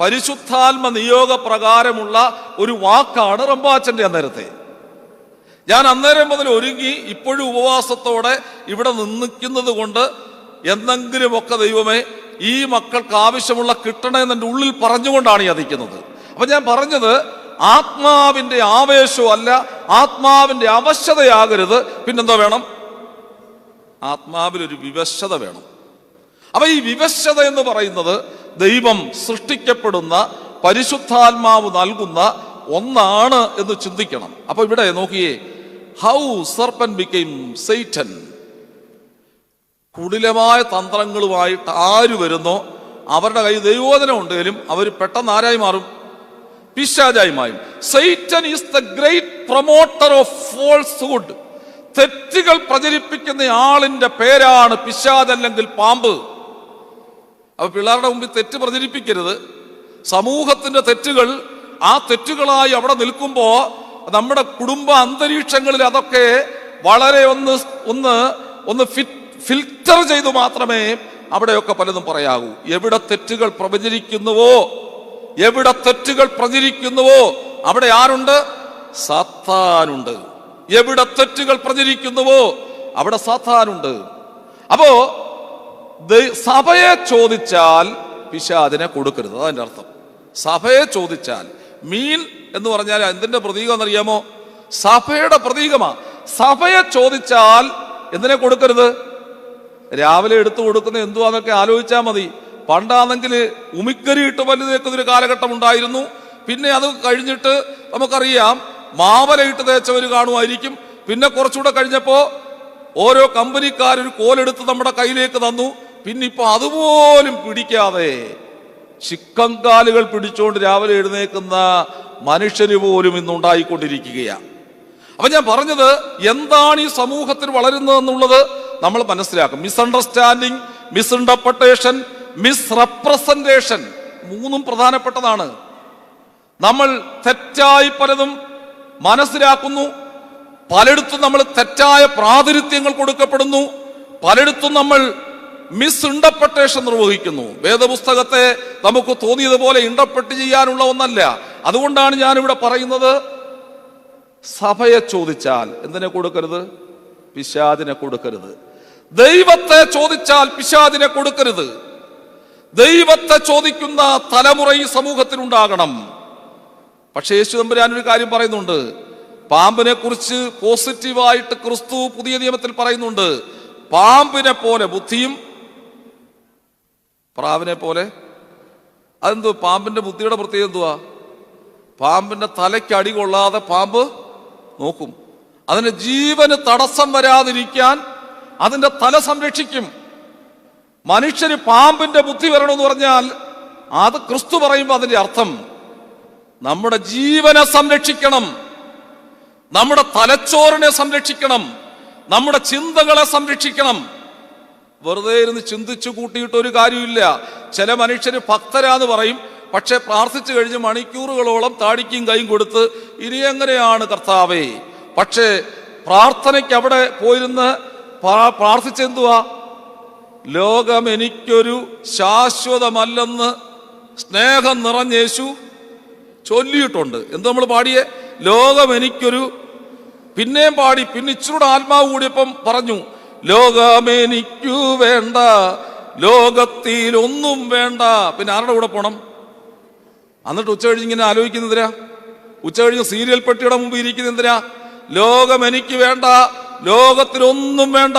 S1: പരിശുദ്ധാത്മ നിയോഗ പ്രകാരമുള്ള ഒരു വാക്കാണ് റമ്പാച്ചൻ്റെ അന്നേരത്തെ. ഞാൻ അന്നേരം മുതൽ ഒരുങ്ങി ഇപ്പോഴും ഉപവാസത്തോടെ ഇവിടെ നിൽക്കുന്നത് കൊണ്ട് എന്തെങ്കിലുമൊക്കെ ദൈവമേ ഈ മക്കൾക്ക് ആവശ്യമുള്ള കിട്ടണമെന്ന് എൻ്റെ ഉള്ളിൽ പറഞ്ഞുകൊണ്ടാണ് ഈ അതിക്കുന്നത്. അപ്പൊ ഞാൻ പറഞ്ഞത് ആത്മാവിന്റെ ആവേശവും അല്ല, ആത്മാവിന്റെ അവശതയാകരുത്. പിന്നെന്താ വേണം? ആത്മാവിലൊരു വിവശത വേണം. അപ്പൊ ഈ വിവശത എന്ന് പറയുന്നത് ദൈവം സൃഷ്ടിക്കപ്പെടുന്ന പരിശുദ്ധാത്മാവ് നൽകുന്ന ഒന്നാണ് എന്ന് ചിന്തിക്കണം. അപ്പൊ ഇവിടെ നോക്കിയേ, ഹൗ സർപ്പന്റ് ബിക്കെയിം സൈറ്റൻ. കുടിലമായ തന്ത്രങ്ങളുമായിട്ട് ആര് വരുന്നോ അവരുടെ കയ്യിൽ ദൈവോധനം ഉണ്ടെങ്കിലും അവർ പെട്ടെന്ന് ആരായി മാറും? പിശാചായി മാറും. Satan is the great promoter of falsehood. തെറ്റുകൾ പ്രചരിപ്പിക്കുന്ന ആളിന്റെ പേരാണ് പിശാച്, അല്ലെങ്കിൽ പാമ്പ്. അപ്പൊ പിള്ളേരുടെ മുമ്പിൽ തെറ്റ് പ്രചരിപ്പിക്കരുത്. സമൂഹത്തിന്റെ തെറ്റുകൾ ആ തെറ്റുകളായി അവിടെ നിൽക്കുമ്പോ നമ്മുടെ കുടുംബ അന്തരീക്ഷങ്ങളിൽ അതൊക്കെ വളരെ ഒന്ന് ഫിൽറ്റർ ചെയ്തു മാത്രമേ അവിടെയൊക്കെ പലതും പറയാവൂ. എവിടെ തെറ്റുകൾ പ്രചരിക്കുന്നുവോ അവിടെ ആരുണ്ട്? സാത്താനുണ്ട്. എവിടെ തെറ്റുകൾ പ്രചരിക്കുന്നുവോ അവിടെ സാത്താനുണ്ട്. അപ്പോ സഭയെ ചോദിച്ചാൽ പിശാചിനെ കൊടുക്കരുത്. അതിന്റെ അർത്ഥം സഭയെ ചോദിച്ചാൽ, മീൻ എന്ന് പറഞ്ഞാൽ എന്തിന്റെ പ്രതീകം എന്നറിയാമോ? സഭയുടെ പ്രതീകമാ. സഭയെ ചോദിച്ചാൽ എന്തിനെ കൊടുക്കരുത്? രാവിലെ എടുത്തു കൊടുക്കുന്ന എന്തുവാന്നൊക്കെ ആലോചിച്ചാൽ മതി. പണ്ടാണെങ്കിൽ ഉമിക്കരിയിട്ട് വലുതേക്കുന്നൊരു കാലഘട്ടം ഉണ്ടായിരുന്നു. പിന്നെ അത് കഴിഞ്ഞിട്ട് നമുക്കറിയാം മാവലയിട്ട് തേച്ചവർ കാണുമായിരിക്കും. പിന്നെ കുറച്ചുകൂടെ കഴിഞ്ഞപ്പോ ഓരോ കമ്പനിക്കാരൊരു കോലെടുത്ത് നമ്മുടെ കയ്യിലേക്ക് തന്നു. പിന്നെ ഇപ്പൊ അതുപോലും പിടിക്കാതെ ചിക്കൻ കാലുകൾ പിടിച്ചുകൊണ്ട് രാവിലെ എഴുന്നേക്കുന്ന മനുഷ്യന് പോലും ഇന്നുണ്ടായിക്കൊണ്ടിരിക്കുകയാണ്. അപ്പൊ ഞാൻ പറഞ്ഞത് എന്താണ് ഈ സമൂഹത്തിൽ വളരുന്നതെന്നുള്ളത് നമ്മൾ മനസ്സിലാക്കും. മിസ്അണ്ടർസ്റ്റാൻഡിങ്, മിസ്ഇന്റർപ്രിട്ടേഷൻ, മിസ്റെപ്രസെന്റേഷൻ, മൂന്നും പ്രധാനപ്പെട്ടതാണ്. നമ്മൾ തെറ്റായി പലതും മനസ്സിലാക്കുന്നു. പലയിടത്തും നമ്മൾ തെറ്റായ പ്രാതിനിധ്യങ്ങൾ കൊടുക്കപ്പെടുന്നു. പലയിടത്തും നമ്മൾ മിസ്ഇന്റർപ്രിട്ടേഷൻ നിർവഹിക്കുന്നു. വേദപുസ്തകത്തെ നമുക്ക് തോന്നിയതുപോലെ ഇന്റർപ്രറ്റ് ചെയ്യാനുള്ള ഒന്നല്ല. അതുകൊണ്ടാണ് ഞാനിവിടെ പറയുന്നത്, സഭയെ ചോദിച്ചാൽ എന്തിനെ കൊടുക്കരുത്? പിശാചിനെ കൊടുക്കരുത്. ദൈവത്തെ ചോദിച്ചാൽ പിശാചിനെ കൊടുക്കരുത്. ദൈവത്തെ ചോദിക്കുന്ന തലമുറ ഈ സമൂഹത്തിൽ ഉണ്ടാകണം. പക്ഷേ യേശു തമ്പുരാൻ ഒരു കാര്യം പറയുന്നുണ്ട്. പാമ്പിനെ കുറിച്ച് പോസിറ്റീവായിട്ട് ക്രിസ്തു പുതിയ നിയമത്തിൽ പറയുന്നുണ്ട്. പാമ്പിനെ പോലെ ബുദ്ധിയും പ്രാവിനെ പോലെ. അതെന്തോ പാമ്പിന്റെ ബുദ്ധിയുടെ പ്രത്യേകത എന്തുവാ? പാമ്പിന്റെ തലയ്ക്ക് അടി കൊള്ളാതെ പാമ്പ് നോക്കും. അതിന് ജീവന് തടസ്സം വരാതിരിക്കാൻ അതിന്റെ തല സംരക്ഷിക്കും. മനുഷ്യന് പാമ്പിന്റെ ബുദ്ധി വരണമെന്ന് പറഞ്ഞാൽ അത് ക്രിസ്തു പറയുമ്പോൾ അതിന്റെ അർത്ഥം നമ്മുടെ ജീവനെ സംരക്ഷിക്കണം, നമ്മുടെ തലച്ചോറിനെ സംരക്ഷിക്കണം, നമ്മുടെ ചിന്തകളെ സംരക്ഷിക്കണം. വെറുതെ ഇരുന്ന് ചിന്തിച്ചു കൂട്ടിയിട്ട് ഒരു കാര്യമില്ല. ചില മനുഷ്യര് ഭക്തരാന്ന് പറയും, പക്ഷെ പ്രാർത്ഥിച്ചു കഴിഞ്ഞ് മണിക്കൂറുകളോളം താടിക്കും കൈയും കൊടുത്ത് ഇനി എങ്ങനെയാണ് കർത്താവേ. പക്ഷേ പ്രാർത്ഥനയ്ക്ക് അവിടെ പോയിരുന്ന് പ്രാർത്ഥിച്ചെന്തുവാ? ലോകം എനിക്കൊരു ശാശ്വതമല്ലെന്ന് സ്നേഹം നിറഞ്ഞ യേശു ചൊല്ലിയിട്ടുണ്ട്. എന്ത് നമ്മൾ പാടിയേ? ലോകം എനിക്കൊരു. പിന്നെയും പാടി. പിന്നെ ഇച്ചിരൂടെ ആത്മാവ് കൂടിയപ്പം പറഞ്ഞു, ലോകമെനിക്കു വേണ്ട, ലോകത്തിൽ ഒന്നും വേണ്ട. പിന്നെ ആരുടെ കൂടെ പോണം? എന്നിട്ട് ഉച്ച കഴിഞ്ഞ് ഇങ്ങനെ ആലോചിക്കുന്നതിനാ? ഉച്ച കഴിഞ്ഞ് സീരിയൽ പെട്ടിയുടെ മുമ്പ് ഇരിക്കുന്നതിനാ? ലോകം എനിക്ക് വേണ്ട, ലോകത്തിലൊന്നും വേണ്ട.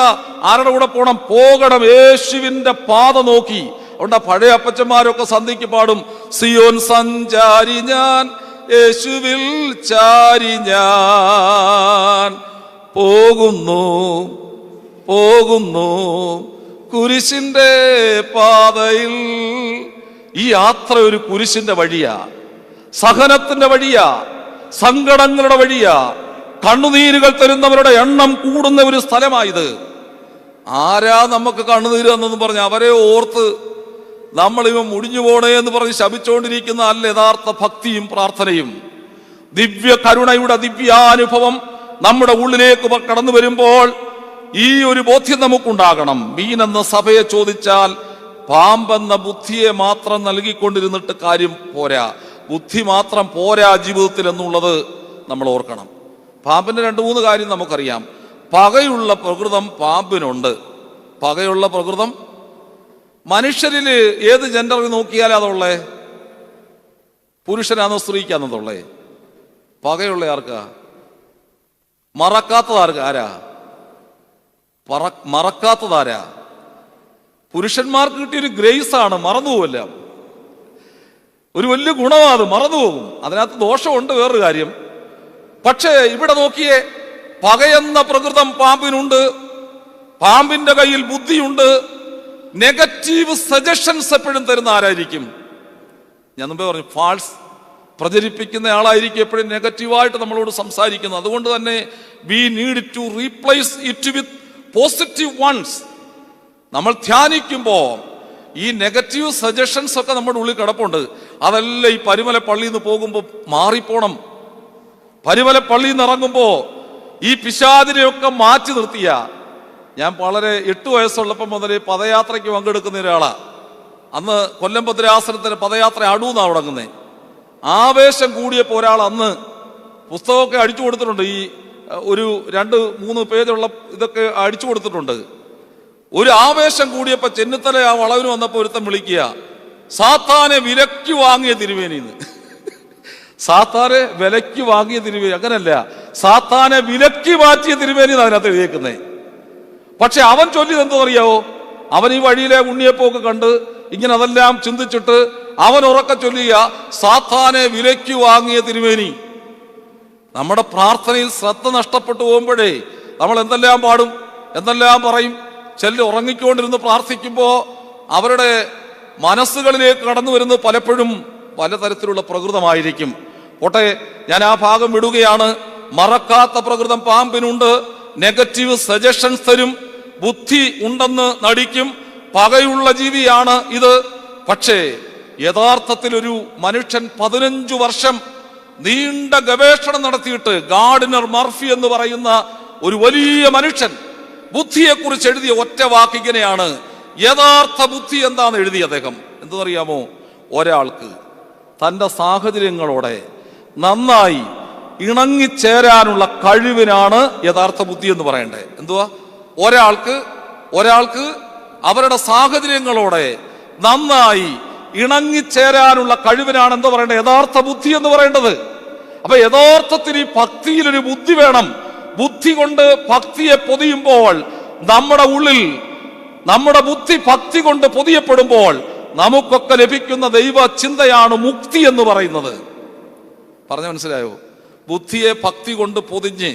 S1: ആരുടെ കൂടെ പോണം? പോകണം യേശുവിന്റെ പാത നോക്കി. അതുകൊണ്ട് പഴയ അപ്പച്ചന്മാരൊക്കെ സന്ധിക്ക് പാടും, സിയോൻ സഞ്ചാരി ഞാൻ, യേശുവിൽ ചാരി ഞാൻ പോകുന്നു പോകുന്നു കുരിശിന്റെ പാതയിൽ. ഈ യാത്ര ഒരു കുരിശിന്റെ വഴിയാ. സഹനത്തിന്റെ വഴിയാ, സങ്കടങ്ങളുടെ വഴിയാ, കണ്ണുനീരുകൾ തരുന്നവരുടെ എണ്ണം കൂടുന്ന ഒരു സ്ഥലമായത്. ആരാ നമുക്ക് കണ്ണുനീര് എന്നെന്ന് പറഞ്ഞ് അവരെ ഓർത്ത് നമ്മളിവ മുടിഞ്ഞു പോണേ എന്ന് പറഞ്ഞ് ശപിച്ചുകൊണ്ടിരിക്കുന്ന അല്ല യഥാർത്ഥ ഭക്തിയും പ്രാർത്ഥനയും. ദിവ്യ കരുണയുടെ ദിവ്യാനുഭവം നമ്മുടെ ഉള്ളിലേക്ക് കടന്നു വരുമ്പോൾ ഈ ഒരു ബോധ്യം നമുക്കുണ്ടാകണം. മീനെന്ന സഭയെ ചോദിച്ചാൽ പാമ്പെന്ന ബുദ്ധിയെ മാത്രം നൽകിക്കൊണ്ടിരുന്നിട്ട് കാര്യം പോരാ, ബുദ്ധി മാത്രം പോരാ ജീവിതത്തിൽ എന്നുള്ളത് നമ്മൾ ഓർക്കണം. പാമ്പിന്റെ 2-3 കാര്യം നമുക്കറിയാം. പകയുള്ള പ്രകൃതം പാമ്പിനുണ്ട്. പകയുള്ള പ്രകൃതം മനുഷ്യരിൽ ഏത് ജെൻഡറിൽ നോക്കിയാൽ അതുള്ളേ, പുരുഷനാണോ സ്ത്രീക്കാണെന്നുള്ളേ? പകയുള്ള ആർക്കാ? മറക്കാത്തത് ആരാ? മറക്കാത്തതാരാ? പുരുഷന്മാർക്ക് കിട്ടിയൊരു ഗ്രേസ് ആണ്, മറന്നുപോവില്ല. ഒരു വലിയ ഗുണമാണ് അത്, മറന്നുപോകും. അതിനകത്ത് ദോഷമുണ്ട് വേറൊരു കാര്യം. പക്ഷേ ഇവിടെ നോക്കിയേ, പകയെന്ന പ്രകൃതം പാമ്പിനുണ്ട്, പാമ്പിന്റെ കയ്യിൽ ബുദ്ധിയുണ്ട്. നെഗറ്റീവ് സജഷൻസ് എപ്പോഴും തരുന്ന ആരായിരിക്കും? ഞാൻ മുമ്പേ പറഞ്ഞു, ഫാൾസ് പ്രചരിപ്പിക്കുന്ന ആളായിരിക്കും എപ്പോഴും നെഗറ്റീവായിട്ട് നമ്മളോട് സംസാരിക്കുന്നത്. അതുകൊണ്ട് തന്നെ we need to replace it with positive ones. നമ്മൾ ധ്യാനിക്കുമ്പോൾ ഈ നെഗറ്റീവ് സജഷൻസ് ഒക്കെ നമ്മുടെ ഉള്ളിൽ കിടപ്പുണ്ട്. അതെല്ലാം ഈ പരിമല പള്ളിയിൽ നിന്ന് പോകുമ്പോൾ മാറിപ്പോണം. പരിമല പള്ളിയിൽ നിന്ന് ഇറങ്ങുമ്പോൾ ഈ പിശാചിനെയൊക്കെ മാറ്റി നിർത്തിയ, ഞാൻ വളരെ 8 വയസ്സുള്ളപ്പോൾ മുതൽ പദയാത്രയ്ക്ക് പങ്കെടുക്കുന്ന ഒരാളാ. അന്ന് കൊല്ലം ഭദ്രാസനത്തിന് പദയാത്ര അടുന്നാണ് തുടങ്ങുന്നത്. ആവേശം കൂടിയപ്പോൾ ഒരാൾ അന്ന് പുസ്തകമൊക്കെ അടിച്ചു കൊടുത്തിട്ടുണ്ട്. ഈ ഒരു 2-3 പേജുള്ള ഇതൊക്കെ അടിച്ചു കൊടുത്തിട്ടുണ്ട്. ഒരു ആവേശം കൂടിയപ്പോൾ ചെന്നിത്തല ആ വളവിന് വന്നപ്പോൾ ഒരുത്തം വിളിക്കുക, സാത്താനെ വിലയ്ക്ക് വാങ്ങിയ തിരുമേനിന്ന്. സാത്താനെ വിലയ്ക്ക് വാങ്ങിയ തിരുമേനി, അങ്ങനല്ല, സാത്താനെ വിലയ്ക്ക് മാറ്റിയ തിരുമേനി അതിനകത്ത് എഴുതിയേക്കുന്നേ. പക്ഷെ അവൻ ചൊല്ലിയത് എന്തോ അറിയാവോ? അവൻ ഈ വഴിയിലെ ഉണ്ണിയപ്പോക്ക് കണ്ട് ഇങ്ങനെ അതെല്ലാം ചിന്തിച്ചിട്ട് അവൻ ഉറക്കെ ചൊല്ലുക, സാത്താനെ വിലയ്ക്ക് വാങ്ങിയ തിരുമേനി. നമ്മുടെ പ്രാർത്ഥനയിൽ ശ്രദ്ധ നഷ്ടപ്പെട്ടു പോകുമ്പോഴേ നമ്മൾ എന്തെല്ലാം പാടും, എന്തെല്ലാം പറയും. ചിലർ ഉറങ്ങിക്കൊണ്ടിരുന്ന് പ്രാർത്ഥിക്കുമ്പോൾ അവരുടെ മനസ്സുകളിലേക്ക് കടന്നു വരുന്നത് പലപ്പോഴും പലതരത്തിലുള്ള പ്രകൃതമായിരിക്കും. പോട്ടെ, ഞാൻ ആ ഭാഗം വിടുകയാണ്. മറക്കാത്ത പ്രകൃതം പാമ്പിനുണ്ട്, നെഗറ്റീവ് സജഷൻസ് തരും, ബുദ്ധി ഉണ്ടെന്ന് നടിക്കും, പകയുള്ള ജീവിയാണ് ഇത്. പക്ഷേ യഥാർത്ഥത്തിൽ ഒരു മനുഷ്യൻ 15 വർഷം നീണ്ട ഗവേഷണം നടത്തിയിട്ട് ഗാർഡിനർ മർഫി എന്ന് പറയുന്ന ഒരു വലിയ മനുഷ്യൻ ബുദ്ധിയെക്കുറിച്ച് എഴുതിയ ഒറ്റ വാക്കിങ്ങനെയാണ്. യഥാർത്ഥ ബുദ്ധി എന്താണെന്ന് എഴുതിയ അദ്ദേഹം എന്തെന്നറിയാമോ? ഒരാൾക്ക് തൻ്റെ സാഹചര്യങ്ങളോടെ നന്നായി ഇണങ്ങിച്ചേരാനുള്ള കഴിവിനാണ് യഥാർത്ഥ ബുദ്ധി എന്ന് പറയേണ്ടത്. എന്തുവാ? ഒരാൾക്ക് അവരുടെ സാഹചര്യങ്ങളോടെ നന്നായി ഇണങ്ങിച്ചേരാനുള്ള കഴിവിനാണ് എന്താ പറയേണ്ടത്? യഥാർത്ഥ ബുദ്ധി എന്ന് പറയേണ്ടത്. അപ്പൊ യഥാർത്ഥത്തിന് ഈ ഭക്തിയിലൊരു ബുദ്ധി വേണം. ബുദ്ധി കൊണ്ട് ഭക്തിയെ പൊതിയുമ്പോൾ നമ്മുടെ ഉള്ളിൽ നമ്മുടെ ബുദ്ധി ഭക്തി കൊണ്ട് പൊതിയപ്പെടുമ്പോൾ നമുക്കൊക്കെ ലഭിക്കുന്ന ദൈവ ചിന്തയാണ് മുക്തി എന്ന് പറയുന്നത്. പറഞ്ഞു മനസ്സിലായോ? ബുദ്ധിയെ ഭക്തി കൊണ്ട് പൊതിഞ്ഞ്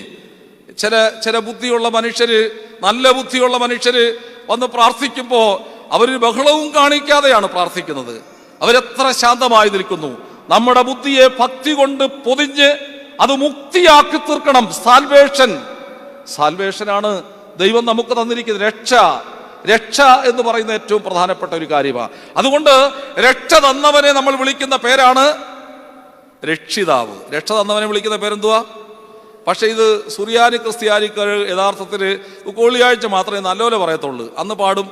S1: ചില ബുദ്ധിയുള്ള മനുഷ്യര്, നല്ല ബുദ്ധിയുള്ള മനുഷ്യര് വന്ന് പ്രാർത്ഥിക്കുമ്പോൾ അവര് ബഹളവും കാണിക്കാതെയാണ് പ്രാർത്ഥിക്കുന്നത്. അവരെത്ര ശാന്തമായി നിൽക്കുന്നു. നമ്മുടെ ബുദ്ധിയെ ഭക്തി കൊണ്ട് പൊതിഞ്ഞ് അത് മുക്തിയാക്കി തീർക്കണം. സാൽവേഷനാണ് ദൈവം നമുക്ക് തന്നിരിക്കുന്നത്. രക്ഷ എന്ന് പറയുന്ന ഏറ്റവും പ്രധാനപ്പെട്ട ഒരു കാര്യമാണ്. അതുകൊണ്ട് രക്ഷ തന്നവനെ നമ്മൾ വിളിക്കുന്ന പേരാണ് രക്ഷിതാവ്. രക്ഷ തന്നവനെ വിളിക്കുന്ന പേരെന്തുവാ? പക്ഷെ ഇത് സുറിയാനി ക്രിസ്ത്യാനികൾ യഥാർത്ഥത്തിൽ വെള്ളിയാഴ്ച മാത്രമേ നല്ലപോലെ പറയത്തുള്ളൂ. അന്ന് പാടും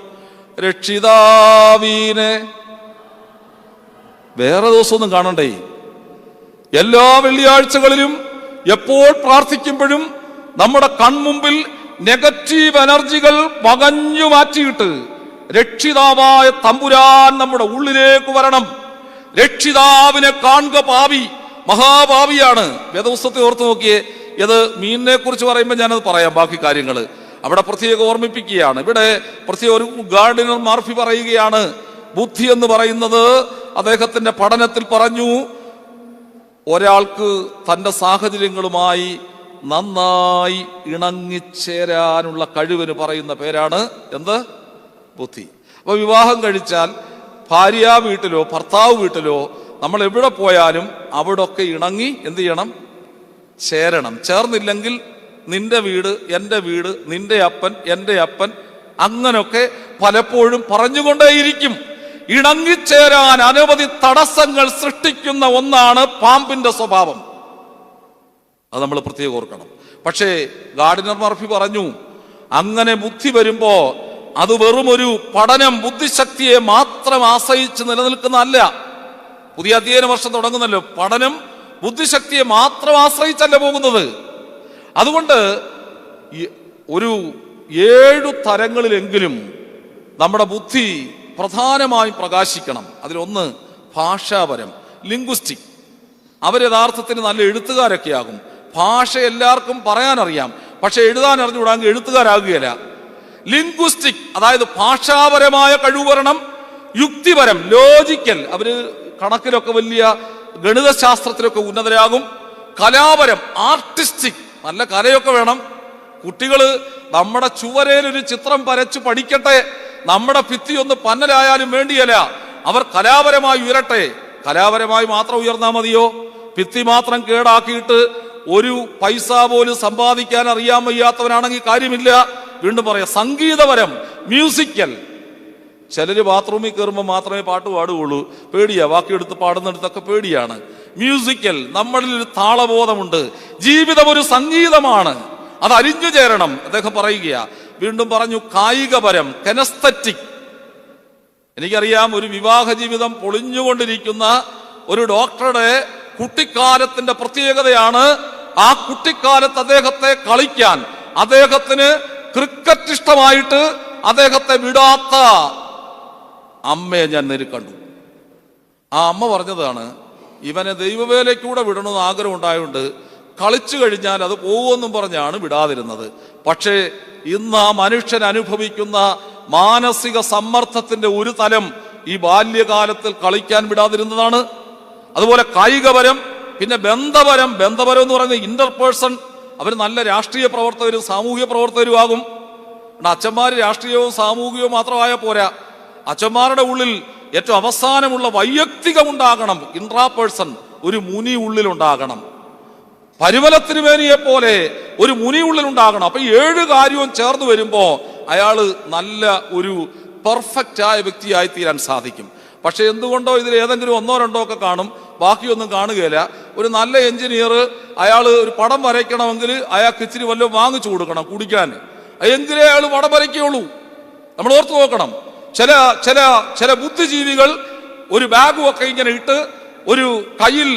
S1: രക്ഷിതാവീനെ. വേറെ ദിവസമൊന്നും കാണണ്ടേ? എല്ലാ വെള്ളിയാഴ്ചകളിലും എപ്പോൾ പ്രാർത്ഥിക്കുമ്പോഴും നമ്മുടെ കൺമുമ്പിൽ നെഗറ്റീവ് എനർജികൾ വകഞ്ഞു മാറ്റിയിട്ട് രക്ഷിതാവായ തമ്പുരാൻ നമ്മുടെ ഉള്ളിലേക്ക് വരണം. രക്ഷിതാവിനെ കാണുക പാപി, മഹാപാപിയാണ്. വേദപുസ്തകത്തെ ഓർത്ത് നോക്കിയേ. ഇത് മീനിനെ കുറിച്ച് പറയുമ്പോൾ ഞാനത് പറയാം, ബാക്കി കാര്യങ്ങൾ അവിടെ പ്രത്യേകം ഓർമ്മിപ്പിക്കുകയാണ്. ഇവിടെ പ്രത്യേക ഒരു ഗാർഡിനർ മർഫി പറയുകയാണ്, ബുദ്ധി എന്ന് പറയുന്നത് അദ്ദേഹത്തിന്റെ പഠനത്തിൽ പറഞ്ഞു, ഒരാൾക്ക് തൻ്റെ സാഹചര്യങ്ങളുമായി നന്നായി ഇണങ്ങിച്ചേരാനുള്ള കഴിവിന് പറയുന്ന പേരാണ് എന്ത്? ബുദ്ധി. അപ്പൊ വിവാഹം കഴിച്ചാൽ ഭാര്യ വീട്ടിലോ ഭർത്താവ് വീട്ടിലോ നമ്മൾ എവിടെ പോയാലും അവിടൊക്കെ ഇണങ്ങി എന്ത് ചെയ്യണം? ചേരണം. ചേർന്നില്ലെങ്കിൽ നിന്റെ വീട് എൻ്റെ വീട്, നിന്റെ അപ്പൻ എൻ്റെ അപ്പൻ, അങ്ങനൊക്കെ പലപ്പോഴും പറഞ്ഞുകൊണ്ടേയിരിക്കും. ഇണങ്ങിച്ചേരാൻ അനവധി തടസ്സങ്ങൾ സൃഷ്ടിക്കുന്ന ഒന്നാണ് പാമ്പിന്റെ സ്വഭാവം. അത് നമ്മൾ പ്രത്യേകം ഓർക്കണം. പക്ഷേ ഗാർഡിനർ മർഫി പറഞ്ഞു, അങ്ങനെ ബുദ്ധി വരുമ്പോ അത് വെറും ഒരു പഠനം, ബുദ്ധിശക്തിയെ മാത്രം ആശ്രയിച്ച് നിലനിൽക്കുന്നതല്ല. പുതിയ അധ്യയന വർഷം തുടങ്ങുന്നല്ലോ, പഠനം ബുദ്ധിശക്തിയെ മാത്രം ആശ്രയിച്ചല്ല പോകുന്നത്. അതുകൊണ്ട് ഒരു 7 തരങ്ങളിലെങ്കിലും നമ്മുടെ ബുദ്ധി പ്രധാനമായും പ്രകാശിക്കണം. അതിലൊന്ന് ഭാഷാപരം, ലിംഗ്വിസ്റ്റിക്. അവർ യഥാർത്ഥത്തിന് നല്ല എഴുത്തുകാരൊക്കെ ആകും. ഭാഷ എല്ലാവർക്കും പറയാനറിയാം, പക്ഷെ എഴുതാൻ അറിഞ്ഞുകൂടാങ്കിൽ എഴുത്തുകാരാകുകയില്ല. ലിംഗ്വിസ്റ്റിക്, അതായത് ഭാഷാപരമായ കഴിവ് വരണം. യുക്തിപരം, ലോജിക്കൽ, അവര് കണക്കിലൊക്കെ വലിയ ഗണിതശാസ്ത്രത്തിലൊക്കെ ഉന്നതരാകും. കലാപരം, ആർട്ടിസ്റ്റിക്, നല്ല കലയൊക്കെ വേണം. കുട്ടികൾ നമ്മുടെ ചുവരയിൽ ഒരു ചിത്രം വരച്ച് പഠിക്കട്ടെ, നമ്മുടെ ഭിത്തി ഒന്ന് പന്നലായാലും വേണ്ടിയല്ല, അവർ കലാപരമായി ഉയരട്ടെ. കലാപരമായി മാത്രം ഉയർന്നാൽ മതിയോ? ഭിത്തി മാത്രം കേടാക്കിയിട്ട് ഒരു പൈസ പോലും സമ്പാദിക്കാൻ അറിയാൻ വയ്യാത്തവനാണെങ്കിൽ കാര്യമില്ല. വീണ്ടും പറയാം, സംഗീതപരം, മ്യൂസിക്കൽ. ചിലര് ബാത്റൂമിൽ കയറുമ്പോൾ മാത്രമേ പാട്ട് പാടുകയുള്ളൂ, പേടിയാ. ബാക്കിയെടുത്ത് പാടുന്നിടത്തൊക്കെ പേടിയാണ്. മ്യൂസിക്കൽ, നമ്മളിൽ ഒരു താളബോധമുണ്ട്. ജീവിതം ഒരു സംഗീതമാണ്, അത് അലിഞ്ഞു ചേരണം. അദ്ദേഹം പറയുകയാ. വീണ്ടും പറഞ്ഞു കായികപരം, കെനസ്തറ്റിക്. എനിക്കറിയാം, ഒരു വിവാഹ ജീവിതം പൊളിഞ്ഞുകൊണ്ടിരിക്കുന്ന ഒരു ഡോക്ടറുടെ കുട്ടിക്കാലത്തിന്റെ പ്രത്യേകതയാണ്, ആ കുട്ടിക്കാലത്ത് അദ്ദേഹത്തെ കളിക്കാൻ, അദ്ദേഹത്തിന് ക്രിക്കറ്റ് ഇഷ്ടമായിട്ട് അദ്ദേഹത്തെ വിടാത്ത അമ്മയെ ഞാൻ നേരിൽ കണ്ടു. ആ അമ്മ പറഞ്ഞതാണ്, ഇവനെ ദൈവവേലയ്ക്കൂടെ വിടണമെന്ന് ആഗ്രഹം ഉണ്ടായതുകൊണ്ട് കളിച്ചു കഴിഞ്ഞാൽ അത് പോകുമെന്നും പറഞ്ഞാണ് വിടാതിരുന്നത്. പക്ഷേ ഇന്ന് ആ മനുഷ്യൻ അനുഭവിക്കുന്ന മാനസിക സമ്മർദ്ദത്തിന്റെ ഒരു തലം ഈ ബാല്യകാലത്തിൽ കളിക്കാൻ വിടാതിരുന്നതാണ്. അതുപോലെ കായികപരം, പിന്നെ ബന്ധപരം. ബന്ധപരം എന്ന് പറയുന്നത് ഇന്റർപേഴ്സൺ. അവർ നല്ല രാഷ്ട്രീയ പ്രവർത്തകരും സാമൂഹിക പ്രവർത്തകരും ആകും. അച്ഛന്മാർ രാഷ്ട്രീയവും സാമൂഹികവും മാത്രമായ പോരാ, അച്ഛന്മാരുടെ ഉള്ളിൽ ഏറ്റവും അവസാനമുള്ള വൈയക്തികമുണ്ടാകണം. ഇൻട്രാപേഴ്സൺ, ഒരു മുനി ഉള്ളിലുണ്ടാകണം. പരിമലത്തിരുമേനിയെ പോലെ ഒരു മുനി ഉള്ളിലുണ്ടാകണം. അപ്പൊ 7 കാര്യവും ചേർന്ന് വരുമ്പോ അയാള് നല്ല ഒരു പെർഫെക്റ്റ് ആയ വ്യക്തിയായി തീരാൻ സാധിക്കും. പക്ഷെ എന്തുകൊണ്ടോ ഇതിൽ ഏതെങ്കിലും 1 or 2 ഒക്കെ കാണും, ബാക്കിയൊന്നും കാണുകയില്ല. ഒരു നല്ല എഞ്ചിനീയർ, അയാൾ ഒരു പടം വരയ്ക്കണമെങ്കിൽ അയാൾക്ക് ഇച്ചിരി വല്ലതും വാങ്ങിച്ചു കൊടുക്കണം കുടിക്കാൻ, എങ്കിലേ അയാൾ പടം വരയ്ക്കുകയുള്ളൂ. നമ്മൾ ഓർത്ത് നോക്കണം. ചില ചില ചില ബുദ്ധിജീവികൾ ഒരു ബാഗും ഒക്കെ ഇങ്ങനെ ഇട്ട് ഒരു കയ്യിൽ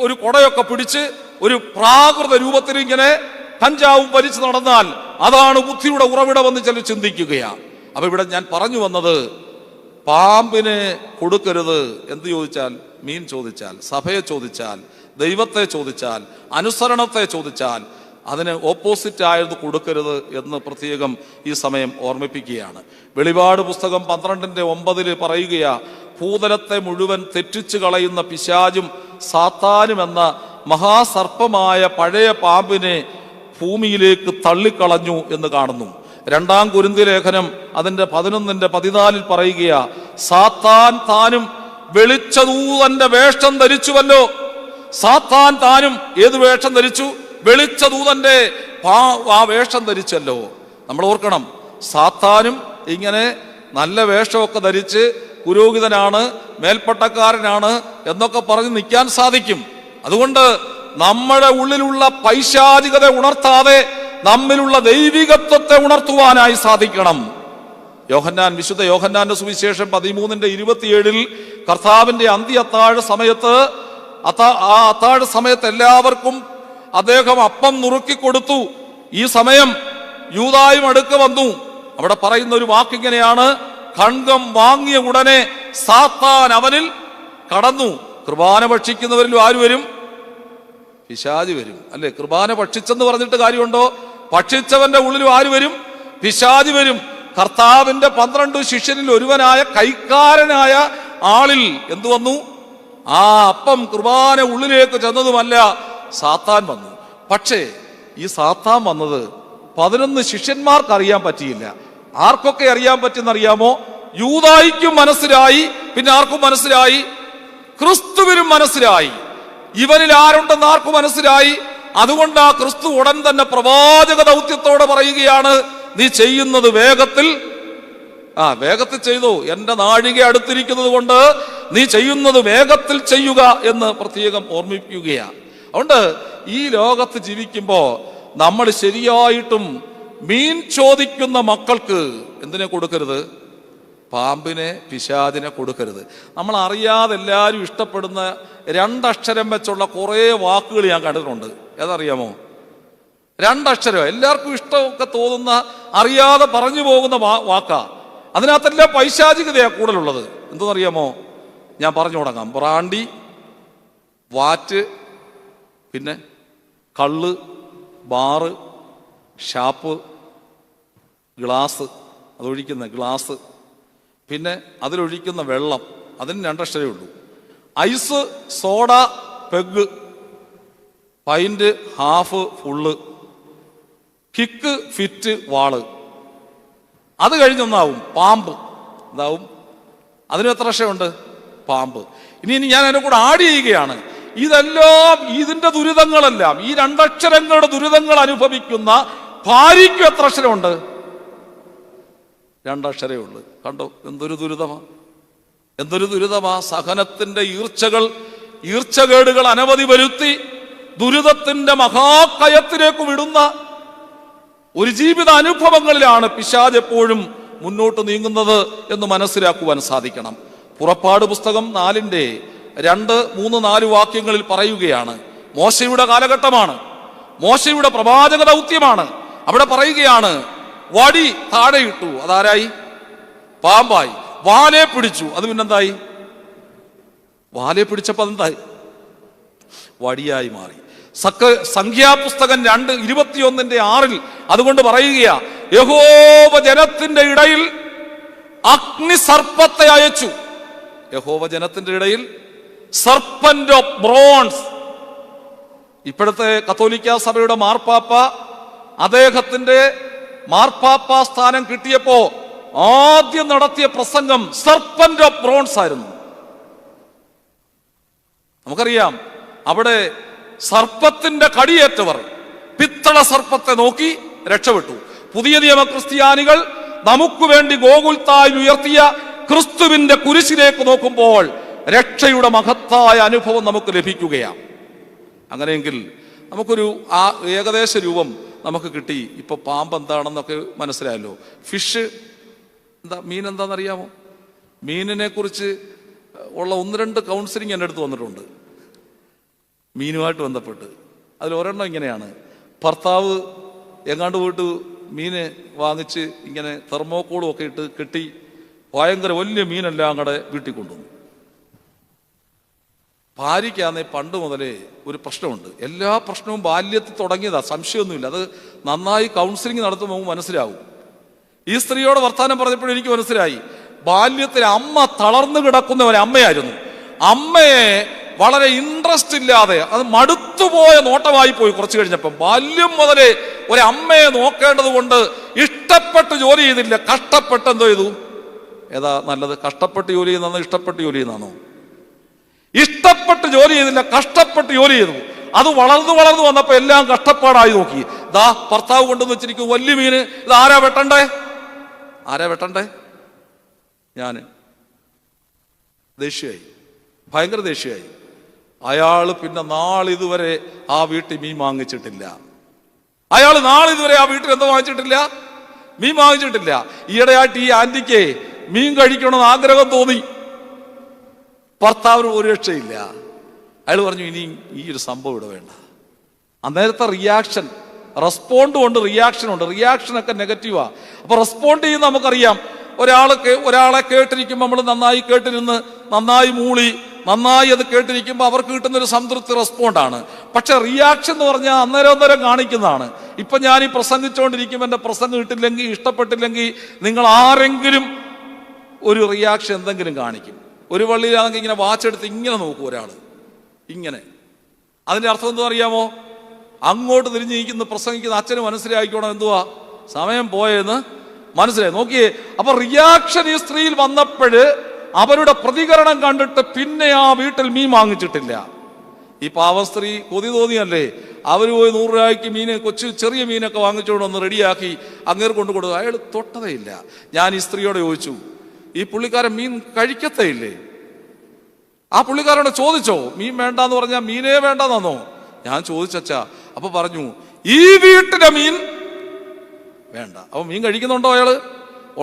S1: ഒരു കൊടയൊക്കെ പിടിച്ച് ഒരു പ്രാകൃത രൂപത്തിൽ ഇങ്ങനെ കഞ്ചാവും വലിച്ചു നടന്നാൽ അതാണ് ബുദ്ധിയുടെ ഉറവിടമെന്ന് ചിലർ ചിന്തിക്കുകയാണ്. അപ്പൊ ഇവിടെ ഞാൻ പറഞ്ഞു വന്നത്, പാമ്പിനെ കൊടുക്കരുത്. എന്ത് ചോദിച്ചാൽ? മീൻ ചോദിച്ചാൽ, സഭയെ ചോദിച്ചാൽ, ദൈവത്തെ ചോദിച്ചാൽ, അനുസരണത്തെ ചോദിച്ചാൽ അതിന് ഓപ്പോസിറ്റ് ആയത് കൊടുക്കരുത് എന്ന് പ്രത്യേകം ഈ സമയം ഓർമ്മിപ്പിക്കുകയാണ്. വെളിപാട് പുസ്തകം 12:9 പറയുകയാ, ഭൂതലത്തെ മുഴുവൻ തെറ്റിച്ചു കളയുന്ന പിശാചും സാത്താനും എന്ന മഹാസർപ്പമായ പഴയ പാമ്പിനെ ഭൂമിയിലേക്ക് തള്ളിക്കളഞ്ഞു എന്ന് കാണുന്നു. 2 കൊരിന്ത്യർ ലേഖനം അതിന്റെ 11:14 പറയുകയാ, സാത്താൻ താനും വെളിച്ചദൂതന്റെ വേഷം ധരിച്ചുവല്ലോ. സാത്താൻ താനും ഏത് വേഷം ധരിച്ചു? വെളിച്ചദൂതന്റെ ആ വേഷം ധരിച്ചല്ലോ. നമ്മൾ ഓർക്കണം, സാത്താനും ഇങ്ങനെ നല്ല വേഷമൊക്കെ ധരിച്ച് പുരോഹിതനാണ്, മേൽപ്പട്ടക്കാരനാണ് എന്നൊക്കെ പറഞ്ഞ് നിൽക്കാൻ സാധിക്കും. അതുകൊണ്ട് നമ്മുടെ ഉള്ളിലുള്ള പൈശാചികത ഉണർത്താതെ നമ്മിലുള്ള ദൈവികത്വത്തെ ഉണർത്തുവാനായി സാധിക്കണം. വിശുദ്ധ യോഹന്നാന്റെ സുവിശേഷം 13:27 കർത്താവിന്റെ അന്ത്യ അത്താഴ സമയത്ത് ആ അത്താഴ സമയത്ത് എല്ലാവർക്കും അദ്ദേഹം അപ്പം നുറുക്കി കൊടുത്തു. ഈ സമയം യൂദായും അടുക്ക വന്നു. അവിടെ പറയുന്ന ഒരു വാക്കിങ്ങനെയാണ്, ഖണ്ഡം വാങ്ങിയ ഉടനെ സാത്താൻ അവനിൽ കടന്നു. കൃപാന ഭക്ഷിക്കുന്നവരിലും ആര് വരും? പിശാച് വരും, അല്ലെ? കൃപാന ഭക്ഷിച്ചെന്ന് പറഞ്ഞിട്ട് കാര്യമുണ്ടോ? ഭക്ഷിച്ചവന്റെ ഉള്ളിലും ആര് വരും? പിശാച് വരും. കർത്താവിന്റെ 12 ശിഷ്യനിൽ ഒരുവനായ കൈക്കാരനായ ആളിൽ എന്തു വന്നു? ആ അപ്പം കൃപാന ഉള്ളിലേക്ക് ചെന്നതുമല്ല, സാത്താൻ വന്നു. പക്ഷേ ഈ സാത്താൻ വന്നത് 11 ശിഷ്യന്മാർക്ക് അറിയാൻ പറ്റിയില്ല. ആർക്കൊക്കെ അറിയാൻ പറ്റുന്നറിയാമോ? യൂദായിക്കും മനസ്സിലായി, പിന്നെ ആർക്കും മനസ്സിലായി? ക്രിസ്തുവിനും മനസ്സിലായി ഇവനിൽ ആരുണ്ടെന്ന് ആർക്കും മനസ്സിലായി. അതുകൊണ്ട് ആ ക്രിസ്തു ഉടൻ തന്നെ പ്രവാചക ദൗത്യത്തോടെ പറയുകയാണ്, നീ ചെയ്യുന്നത് വേഗത്തിൽ ചെയ്തു, എന്റെ നാഴിക അടുത്തിരിക്കുന്നത് കൊണ്ട് നീ ചെയ്യുന്നത് വേഗത്തിൽ ചെയ്യുക എന്ന് പ്രത്യേകം ഓർമ്മിപ്പിക്കുകയാണ്. അതുകൊണ്ട് ഈ ലോകത്ത് ജീവിക്കുമ്പോ നമ്മൾ ശരിയായിട്ടും മീൻ ചോദിക്കുന്ന മക്കൾക്ക് എന്തിനെ കൊടുക്കരുത്? പാമ്പിനെ, പിശാചിനെ കൊടുക്കരുത്. നമ്മൾ അറിയാതെ എല്ലാവരും ഇഷ്ടപ്പെടുന്ന രണ്ടക്ഷരം വെച്ചുള്ള കുറേ വാക്കുകൾ ഞാൻ കണ്ടിട്ടുണ്ട്. ഏതറിയാമോ? രണ്ടക്ഷരം എല്ലാവർക്കും ഇഷ്ടമൊക്കെ തോന്നുന്ന, അറിയാതെ പറഞ്ഞു പോകുന്ന വാക്കാ. അതിനകത്തെല്ലാം പൈശാചികതയാണ് കൂടുതലുള്ളത്. എന്തെന്നറിയാമോ? ഞാൻ പറഞ്ഞു തുടങ്ങാം. ബ്രാണ്ടി, വാറ്റ്, പിന്നെ കള്ള്, ബാറ്, ഷാപ്പ്, ഗ്ലാസ്, അതൊഴിക്കുന്ന ഗ്ലാസ്, പിന്നെ അതിലൊഴിക്കുന്ന വെള്ളം, അതിന് രണ്ടക്ഷരമേ ഉള്ളൂ. Ice, soda, peg, pint, half, full, kick, fit, വാള്. അത് കഴിഞ്ഞൊന്നാവും പാമ്പ്. എന്താവും? അതിന് എത്ര അക്ഷരമുണ്ട്? പാമ്പ്. ഇനി ഞാൻ അതിനെ കൂടെ ആഡ് ചെയ്യുകയാണ്. ഇതെല്ലാം, ഇതിന്റെ ദുരിതങ്ങളെല്ലാം, ഈ രണ്ടക്ഷരങ്ങളുടെ ദുരിതങ്ങൾ അനുഭവിക്കുന്ന ഭാര്യയ്ക്കും എത്ര അക്ഷരമുണ്ട്? രണ്ടക്ഷരമേ ഉള്ളൂ. കണ്ടോ എന്തൊരു ദുരിതമാ, എന്തൊരു ദുരിതമാ. സഹനത്തിന്റെ ഈർച്ചകേടുകൾ അനവധി വരുത്തി ദുരിതത്തിന്റെ മഹാകയത്തിലേക്ക് വിടുന്ന ഒരു ജീവിത അനുഭവങ്ങളിലാണ് പിശാച് എപ്പോഴും മുന്നോട്ട് നീങ്ങുന്നത് എന്ന് മനസ്സിലാക്കുവാൻ സാധിക്കണം. പുറപ്പാട് പുസ്തകം 4:2, 3, 4 വാക്യങ്ങളിൽ പറയുകയാണ്. മോശയുടെ കാലഘട്ടമാണ്, മോശയുടെ പ്രവാചക ദൗത്യമാണ്. അവിടെ പറയുകയാണ്, വടി താഴെയിട്ടു, അതാരായി? പാമ്പായി. വാലെ പിടിച്ചു, അത് പിന്നെന്തായി? വാലെ പിടിച്ചപ്പോ അതെന്തായി? വടിയായി മാറി. സംഖ്യാപുസ്തകം 2:21-6 അതുകൊണ്ട് പറയുകയാ, യഹോവ ജനത്തിന്റെ ഇടയിൽ അഗ്നിസർപ്പത്തെ അയച്ചു. യഹോവ ജനത്തിന്റെ ഇടയിൽ സർപ്പന്റ് ഓഫ് ബ്രോൺസ്. ഇപ്പോഴത്തെ കത്തോലിക്ക സഭയുടെ മാർപ്പാപ്പ, അദ്ദേഹത്തിന്റെ മാർപ്പാപ്പ സ്ഥാനം കിട്ടിയപ്പോ ആദ്യം നടത്തിയ പ്രസംഗം സർപ്പന്റ് ഓഫ് ബ്രോൺസ് ആയിരുന്നു. നമുക്കറിയാം, അവിടെ സർപ്പത്തിന്റെ കടിയേറ്റവർ പിത്തള സർപ്പത്തെ നോക്കി രക്ഷപ്പെട്ടു. പുതിയ നിയമ ക്രിസ്ത്യാനികൾ നമുക്ക് വേണ്ടി ഗോകുൽത്തായിൽ ഉയർത്തിയ ക്രിസ്തുവിന്റെ കുരിശിലേക്ക് നോക്കുമ്പോൾ രക്ഷയുടെ മഹത്തായ അനുഭവം നമുക്ക് ലഭിക്കുകയാണ്. അങ്ങനെയെങ്കിൽ നമുക്കൊരു ഏകദേശ രൂപം നമുക്ക് കിട്ടി. ഇപ്പൊ പാമ്പ് എന്താണെന്നൊക്കെ മനസ്സിലായല്ലോ. ഫിഷ് എന്താ, മീൻ എന്താണെന്നറിയാമോ? മീനിനെ കുറിച്ച് ഉള്ള 1-2 കൗൺസിലിംഗ് എൻ്റെ അടുത്ത് വന്നിട്ടുണ്ട് മീനുമായിട്ട് ബന്ധപ്പെട്ട്. അതിൽ ഒരെണ്ണം ഇങ്ങനെയാണ്, ഭർത്താവ് എങ്ങാണ്ട് പോയിട്ട് മീന് വാങ്ങിച്ച് ഇങ്ങനെ തെർമോക്കോളും ഒക്കെ ഇട്ട് കെട്ടി ഭയങ്കര വലിയ മീനെല്ലാം അങ്ങടെ വീട്ടിൽ കൊണ്ടുവന്നു. ഭാര്യയ്ക്കാന്നേ പണ്ട് മുതലേ ഒരു പ്രശ്നമുണ്ട്. എല്ലാ പ്രശ്നവും ബാല്യത്തിൽ തുടങ്ങിയതാ, സംശയമൊന്നുമില്ല. അത് നന്നായി കൗൺസിലിംഗ് നടത്തുമ്പോൾ മനസ്സിലാവും. ഈ സ്ത്രീയോട് വർത്താനം പറഞ്ഞപ്പോഴും എനിക്ക് മനസ്സിലായി, ബാല്യത്തിൽ അമ്മ തളർന്നു കിടക്കുന്ന ഒരു അമ്മയായിരുന്നു. അമ്മയെ വളരെ ഇൻട്രസ്റ്റ് ഇല്ലാതെ, അത് മടുത്തുപോയ നോട്ടമായി പോയി കുറച്ച് കഴിഞ്ഞപ്പം. ബാല്യം മുതലേ ഒരമ്മയെ നോക്കേണ്ടത് കൊണ്ട് ഇഷ്ടപ്പെട്ട് ജോലി ചെയ്തില്ല, കഷ്ടപ്പെട്ട് എന്തോ ചെയ്തു. ഏതാ നല്ലത്? കഷ്ടപ്പെട്ട് ജോലി ചെയ്യുന്നതാണോ ഇഷ്ടപ്പെട്ട് ജോലി ചെയ്യുന്നതാണോ? ഇഷ്ടപ്പെട്ട് ജോലി ചെയ്തില്ല, കഷ്ടപ്പെട്ട് ജോലി ചെയ്തു. അത് വളർന്നു വന്നപ്പോ എല്ലാം കഷ്ടപ്പാടായി നോക്കി. ദാ ഭർത്താവ് കൊണ്ടുവന്ന് വെച്ചിരിക്കും വലിയ മീന്. ഇത് ആരാ വെട്ടണ്ടേ? ഞാന്. ദേഷ്യമായി, ഭയങ്കര ദേഷ്യമായി. അയാള് പിന്നെ നാളിതുവരെ ആ വീട്ടിൽ മീൻ വാങ്ങിച്ചിട്ടില്ല. ആ വീട്ടിൽ എന്തോ വാങ്ങിച്ചിട്ടില്ല? മീൻ വാങ്ങിച്ചിട്ടില്ല. ഈയിടെയായിട്ട് ഈ ആന്റിക്ക് മീൻ കഴിക്കണമെന്ന് ആഗ്രഹം തോന്നി. ഭർത്താവിന് ഒരു രക്ഷയില്ല. അയാൾ പറഞ്ഞു, ഇനി ഈ ഒരു സംഭവം ഇവിടെ വേണ്ട. അന്നേരത്തെ റെസ്പോണ്ട് ഉണ്ട്, റിയാക്ഷൻ ഉണ്ട്. റിയാക്ഷനൊക്കെ നെഗറ്റീവാ. അപ്പൊ റെസ്പോണ്ട് ചെയ്യുന്ന നമുക്കറിയാം. ഒരാളെ കേട്ടിരിക്കുമ്പോൾ നമ്മൾ നന്നായി കേട്ടിരുന്ന് നന്നായി മൂളി നന്നായി അത് കേട്ടിരിക്കുമ്പോൾ അവർക്ക് കിട്ടുന്നൊരു സംതൃപ്തി റെസ്പോണ്ടാണ്. പക്ഷെ റിയാക്ഷൻ എന്ന് പറഞ്ഞാൽ അന്നേരം കാണിക്കുന്നതാണ്. ഇപ്പൊ ഞാൻ ഈ പ്രസംഗിച്ചുകൊണ്ടിരിക്കുമ്പോൾ എൻ്റെ പ്രസംഗം ഇഷ്ടപ്പെട്ടില്ലെങ്കിൽ നിങ്ങൾ ആരെങ്കിലും ഒരു റിയാക്ഷൻ എന്തെങ്കിലും കാണിക്കും. ഒരു പള്ളിയിലാണെങ്കിൽ ഇങ്ങനെ വാച്ചെടുത്ത് ഇങ്ങനെ നോക്കും ഒരാൾ, ഇങ്ങനെ. അതിന്റെ അർത്ഥം എന്താ അറിയാമോ? അങ്ങോട്ട് തിരിഞ്ഞിരിക്കുന്ന പ്രസംഗിക്കുന്ന അച്ഛന് മനസ്സിലാക്കിക്കോണം എന്തുവാ സമയം പോയെന്ന് മനസ്സിലായി. നോക്കിയേ, അപ്പൊ റിയാക്ഷൻ ഈ സ്ത്രീയിൽ വന്നപ്പോഴ് അവരുടെ പ്രതികരണം കണ്ടിട്ട് പിന്നെ ആ വീട്ടിൽ മീൻ വാങ്ങിച്ചിട്ടില്ല. ഈ പാവ സ്ത്രീ കൊതി തോന്നിയല്ലേ, അവർ പോയി 100 രൂപയ്ക്ക് മീൻ, ചെറിയ മീനൊക്കെ വാങ്ങിച്ചുകൊണ്ട് വന്ന് റെഡിയാക്കി അങ്ങേർ കൊണ്ടു കൊടുത്തു. അയാൾ തൊട്ടതേ ഇല്ല. ഞാൻ ഈ സ്ത്രീയോട് ചോദിച്ചു, ഈ പുള്ളിക്കാരൻ മീൻ കഴിക്കത്തേ ഇല്ലേ? ആ പുള്ളിക്കാരോട് ചോദിച്ചോ, മീൻ വേണ്ടാന്ന് പറഞ്ഞാൽ മീനേ വേണ്ടെന്നോ? ഞാൻ ചോദിച്ചാ. അപ്പൊ പറഞ്ഞു, ഈ വീട്ടിലെ മീൻ വേണ്ട. അപ്പൊ മീൻ കഴിക്കുന്നുണ്ടോ അയാള്?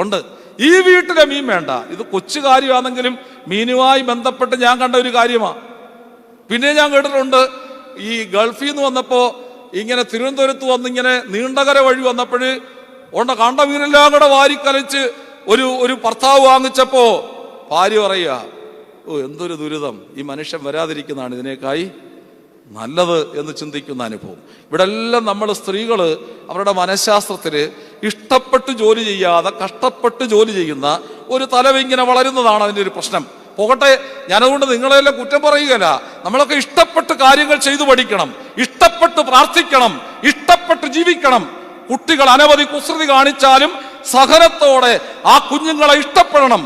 S1: ഉണ്ട്. ഈ വീട്ടിലെ മീൻ വേണ്ട. ഇത് കൊച്ചു കാര്യമാണെങ്കിലും മീനുമായി ബന്ധപ്പെട്ട് ഞാൻ കണ്ട ഒരു കാര്യമാണ്. പിന്നെ ഞാൻ കേട്ടിട്ടുണ്ട്, ഈ ഗൾഫിൽ നിന്ന് വന്നപ്പോ ഇങ്ങനെ തിരുവനന്തപുരത്ത് വന്നിങ്ങനെ നീണ്ടകര വഴി വന്നപ്പോഴ് കണ്ട മീനെല്ലാം കൂടെ വാരിക്കലച്ച് ഒരു ഭർത്താവ് വാങ്ങിച്ചപ്പോ ഭാര്യ പറയുക, ഓ എന്തൊരു ദുരിതം, ഈ മനുഷ്യൻ വരാതിരിക്കുന്നതാണ് ഇതിനേക്കായി നല്ലത് എന്ന് ചിന്തിക്കുന്ന അനുഭവം. ഇവിടെ എല്ലാം നമ്മൾ സ്ത്രീകള് അവരുടെ മനഃശാസ്ത്രത്തില് ഇഷ്ടപ്പെട്ട് ജോലി ചെയ്യാതെ കഷ്ടപ്പെട്ട് ജോലി ചെയ്യുന്ന ഒരു തലം ഇങ്ങനെ വളരുന്നതാണ് അതിൻ്റെ ഒരു പ്രശ്നം. പോകട്ടെ, ഞാനതുകൊണ്ട് നിങ്ങളെല്ലാം കുറ്റം പറയുകയല്ല. നമ്മളൊക്കെ ഇഷ്ടപ്പെട്ട് കാര്യങ്ങൾ ചെയ്തു പഠിക്കണം, ഇഷ്ടപ്പെട്ട് പ്രാർത്ഥിക്കണം, ഇഷ്ടപ്പെട്ട് ജീവിക്കണം. കുട്ടികൾ അനവധി കുസൃതി കാണിച്ചാലും സഹനത്തോടെ ആ കുഞ്ഞുങ്ങളെ ഇഷ്ടപ്പെടണം.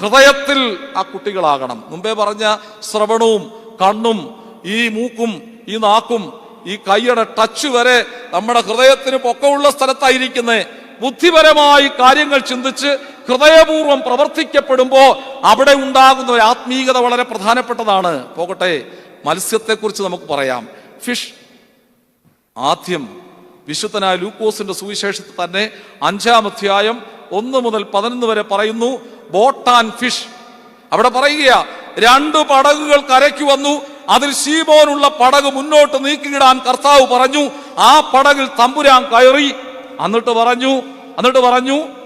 S1: ഹൃദയത്തിൽ ആ കുട്ടികളാകണം. മുമ്പേ പറഞ്ഞ ശ്രവണവും കണ്ണും ഈ മൂക്കും ഈ നാക്കും ഈ കൈയുടെ ടച്ച് വരെ നമ്മുടെ ഹൃദയത്തിന് പൊക്കമുള്ള സ്ഥലത്തായിരിക്കുന്നേ. ബുദ്ധിപരമായി കാര്യങ്ങൾ ചിന്തിച്ച് ഹൃദയപൂർവ്വം പ്രവർത്തിക്കപ്പെടുമ്പോ അവിടെ ഉണ്ടാകുന്ന ഒരു ആത്മീയത വളരെ പ്രധാനപ്പെട്ടതാണ്. പോകട്ടെ, മത്സ്യത്തെക്കുറിച്ച് നമുക്ക് പറയാം. ഫിഷ്. ആദ്യം വിശുദ്ധനായ ലൂക്കോസിന്റെ സുവിശേഷത്തിൽ തന്നെ 5-ാം അധ്യായം 1 മുതൽ 11 വരെ പറയുന്നു, ബോട്ട് ആൻഡ് ഫിഷ്. അവിടെ പറയുക, 2 പടകുകൾ കരയ്ക്ക് വന്നു. അതിൽ ശീമോനുള്ള പടക് മുന്നോട്ട് നീക്കിയിടാൻ കർത്താവ് പറഞ്ഞു. ആ പടകിൽ തമ്പുരാൻ കയറി. എന്നിട്ട് പറഞ്ഞു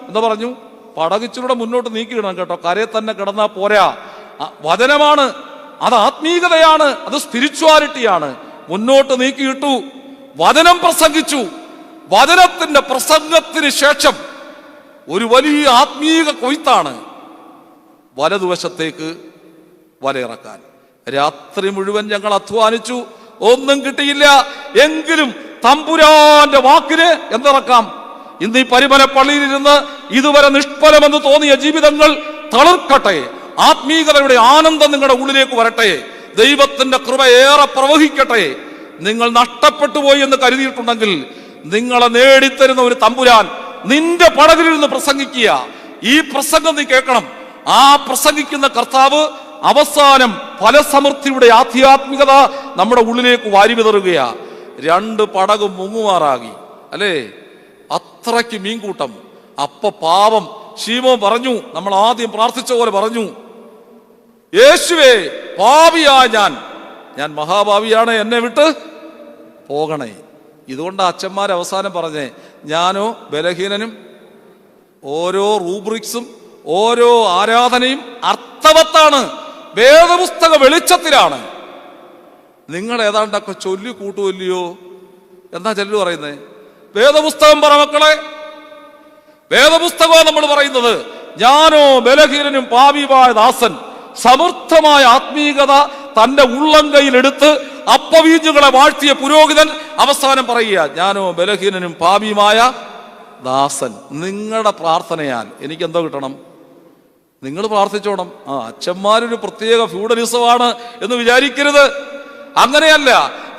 S1: എന്താ പറഞ്ഞു? പടകിച്ചിലൂടെ മുന്നോട്ട് നീക്കിയിടണം കേട്ടോ, കരയിൽ തന്നെ കിടന്നാ പോരാ. വചനമാണ്, അത് ആത്മീയതയാണ്, അത് സ്പിരിച്വാലിറ്റിയാണ്. മുന്നോട്ട് നീക്കിയിട്ടു, വചനം പ്രസംഗിച്ചു. വചനത്തിന്റെ പ്രസംഗത്തിന് ശേഷം ഒരു വലിയ ആത്മീയ കൊയ്ത്താണ് വലതുവശത്തേക്ക് വലയിറക്കാൻ. രാത്രി മുഴുവൻ ഞങ്ങൾ അധ്വാനിച്ചു, ഒന്നും കിട്ടിയില്ല. എങ്കിലും തമ്പുരാന്റെ വാക്കിന് എന്തിറക്കാം? ഇന്ന് ഈ പരിമല പള്ളിയിലിരുന്ന് ഇതുവരെ നിഷ്ഫലമെന്ന് തോന്നിയ ജീവിതങ്ങൾ തളിർക്കട്ടെ. ആത്മീയതയുടെ ആനന്ദം നിങ്ങളുടെ ഉള്ളിലേക്ക് വരട്ടെ. ദൈവത്തിന്റെ കൃപ ഏറെ പ്രവഹിക്കട്ടെ. നിങ്ങൾ നഷ്ടപ്പെട്ടു പോയി എന്ന് കരുതിയിട്ടുണ്ടെങ്കിൽ നിങ്ങളെ നേടിത്തരുന്ന ഒരു തമ്പുരാൻ നിന്റെ പടകിലിരുന്ന് പ്രസംഗിക്കുക. ഈ പ്രസംഗം നീ കേൾക്കണം. ആ പ്രസംഗിക്കുന്ന കർത്താവ് അവസാനം ഫലസമൃദ്ധിയുടെ ആധ്യാത്മികത നമ്മുടെ ഉള്ളിലേക്ക് വാരി വിതറുകയാ. 2 പടകും മുങ്ങുമാറാകി, അല്ലേ? അത്രയ്ക്ക് മീൻകൂട്ടം. അപ്പൊ പാവം ശീമോൻ പറഞ്ഞു, നമ്മൾ ആദ്യം പ്രാർത്ഥിച്ച പോലെ പറഞ്ഞു, യേശുവേ, പാപിയായ ഞാൻ മഹാഭാവിയാണ്, എന്നെ വിട്ട് പോകണേ. ഇതുകൊണ്ട് അച്ഛന്മാർ അവസാനം പറഞ്ഞേ, ഞാനോ ബലഹീനനും, ഓരോ റൂബ്രിക്സും ഓരോ ആരാധനയും അർത്ഥവത്താണ്, വേദപുസ്തക വെളിച്ചത്തിലാണ്. നിങ്ങൾ ഏതാണ്ടൊക്കെ ചൊല്ലി കൂട്ടുമല്ലയോ? എന്താ ചൊല്ലു പറയുന്നേ? വേദപുസ്തകം പറ മക്കളെ, വേദപുസ്തകമാണ് നമ്മൾ പറയുന്നത്. ഞാനോ ബലഹീനനും പാപിയുമായ ദാസൻ. സമൃദ്ധമായ ആത്മീയത തന്റെ ഉള്ളം കയ്യിലെടുത്ത് അപ്പവീഞ്ഞുകളെ വാഴ്ത്തിയ പുരോഹിതൻ അവസാനം പറയുക, ഞാനോ ബലഹീനനും പാപിയുമായ ദാസൻ. നിങ്ങളുടെ പ്രാർത്ഥനയാൽ എനിക്ക് എന്തോ കിട്ടണം? നിങ്ങൾ പ്രാർത്ഥിച്ചോണം. അച്ഛന്മാരൊരു പ്രത്യേക ഫ്യൂഡലിസമാണ് എന്ന് വിചാരിക്കരുത്. അങ്ങനെയല്ല.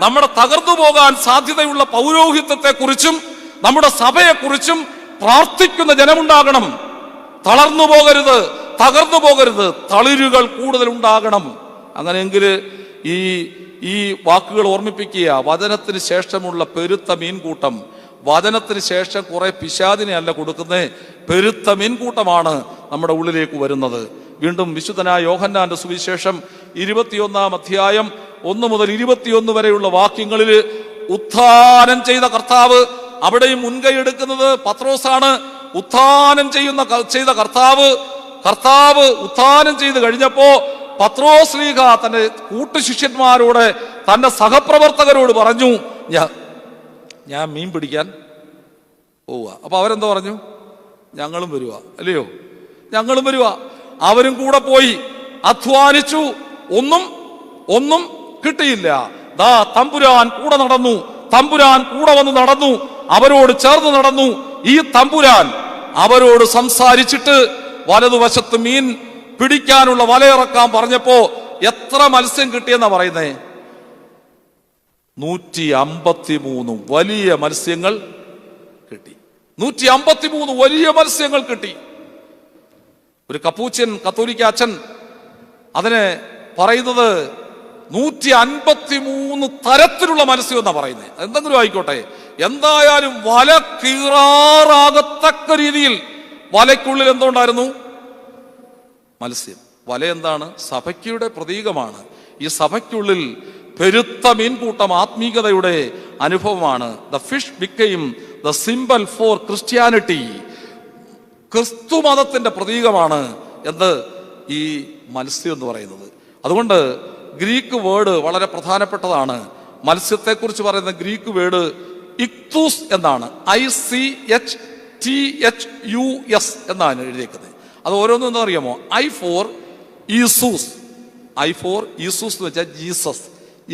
S1: നമ്മുടെ തകർന്നു പോകാൻ സാധ്യതയുള്ള പൗരോഹിത്യത്തെക്കുറിച്ചും നമ്മുടെ സഭയെക്കുറിച്ചും പ്രാർത്ഥിക്കുന്ന ജനമുണ്ടാകണം. തളർന്നു പോകരുത്, തകർന്നു പോകരുത്, തളിരുകൾ കൂടുതൽ ഉണ്ടാകണം. അങ്ങനെയെങ്കിൽ ഈ വാക്കുകൾ ഓർമ്മിപ്പിക്കുക. വചനത്തിന് ശേഷമുള്ള പെരുത്ത മീൻകൂട്ടം, വചനത്തിന് ശേഷം കുറെ പിശാചിനെ അല്ല കൊടുക്കുന്നേ, പെരുത്ത മീൻകൂട്ടമാണ് നമ്മുടെ ഉള്ളിലേക്ക് വരുന്നത്. വീണ്ടും വിശുദ്ധനായ യോഹന്നാന്റെ സുവിശേഷം 21-ാം അധ്യായം 1 മുതൽ 21 വരെയുള്ള വാക്യങ്ങളിൽ ഉത്ഥാനം ചെയ്ത കർത്താവ്, അവിടെയും മുൻകൈ എടുക്കുന്നത് പത്രോസാണ്. ഉത്ഥാനം ചെയ്ത കർത്താവ് ഉത്ഥാനം ചെയ്ത് കഴിഞ്ഞപ്പോ പത്രോസ് ശ്ലീഹ തന്റെ കൂട്ടുശിഷ്യന്മാരോട്, തന്റെ സഹപ്രവർത്തകരോട് പറഞ്ഞു, ഞാൻ മീൻ പിടിക്കാൻ പോവുക. അപ്പൊ അവരെന്താ പറഞ്ഞു? ഞങ്ങളും വരുക, അല്ലയോ? ഞങ്ങളും വരുക. അവരും കൂടെ പോയി അധ്വാനിച്ചു. ഒന്നും കിട്ടിയില്ല. ദാ തമ്പുരാൻ കൂടെ നടന്നു, തമ്പുരാൻ കൂടെ വന്ന് നടന്നു, അവരോട് ചേർന്ന് നടന്നു. ഈ തമ്പുരാൻ അവരോട് സംസാരിച്ചിട്ട് വലതുവശത്ത് മീൻ പിടിക്കാനുള്ള വലയിറക്കാൻ പറഞ്ഞപ്പോ എത്ര മത്സ്യം കിട്ടിയെന്നാ പറയുന്നേ? 153 വലിയ മത്സ്യങ്ങൾ കിട്ടി. 153 വലിയ മത്സ്യങ്ങൾ കിട്ടി. ഒരു കപ്പൂച്ചൻ കത്തോലിക്ക അച്ഛൻ അതിനെ പറയുന്നത് 153 തരത്തിലുള്ള മത്സ്യം എന്നാ പറയുന്നത്. എന്തെങ്കിലും ആയിക്കോട്ടെ, എന്തായാലും വല കീറാറാകത്തക്ക രീതിയിൽ വലയ്ക്കുള്ളിൽ എന്തുണ്ടായിരുന്നു? മത്സ്യം. വല എന്താണ്? സഭയ്ക്കയുടെ പ്രതീകമാണ്. ഈ സഭയ്ക്കുള്ളിൽ പെരുത്ത മീൻകൂട്ടം ആത്മീകതയുടെ അനുഭവമാണ്. The fish became the symbol for Christianity. ക്രിസ്തു മതത്തിന്റെ പ്രതീകമാണ് എന്ത്? ഈ മത്സ്യം എന്ന് പറയുന്നത്. അതുകൊണ്ട് ഗ്രീക്ക് വേർഡ് വളരെ പ്രധാനപ്പെട്ടതാണ്. മത്സ്യത്തെക്കുറിച്ച് പറയുന്ന ഗ്രീക്ക് വേർഡ് ഇക്തൂസ് എന്നാണ്. ICHTHUS എന്നാണ് എഴുതിയേക്കുന്നത്. അത് ഓരോന്നും എന്താ അറിയാമോ? I for ഈസൂസ്. എന്ന് വെച്ചാൽ ജീസസ്,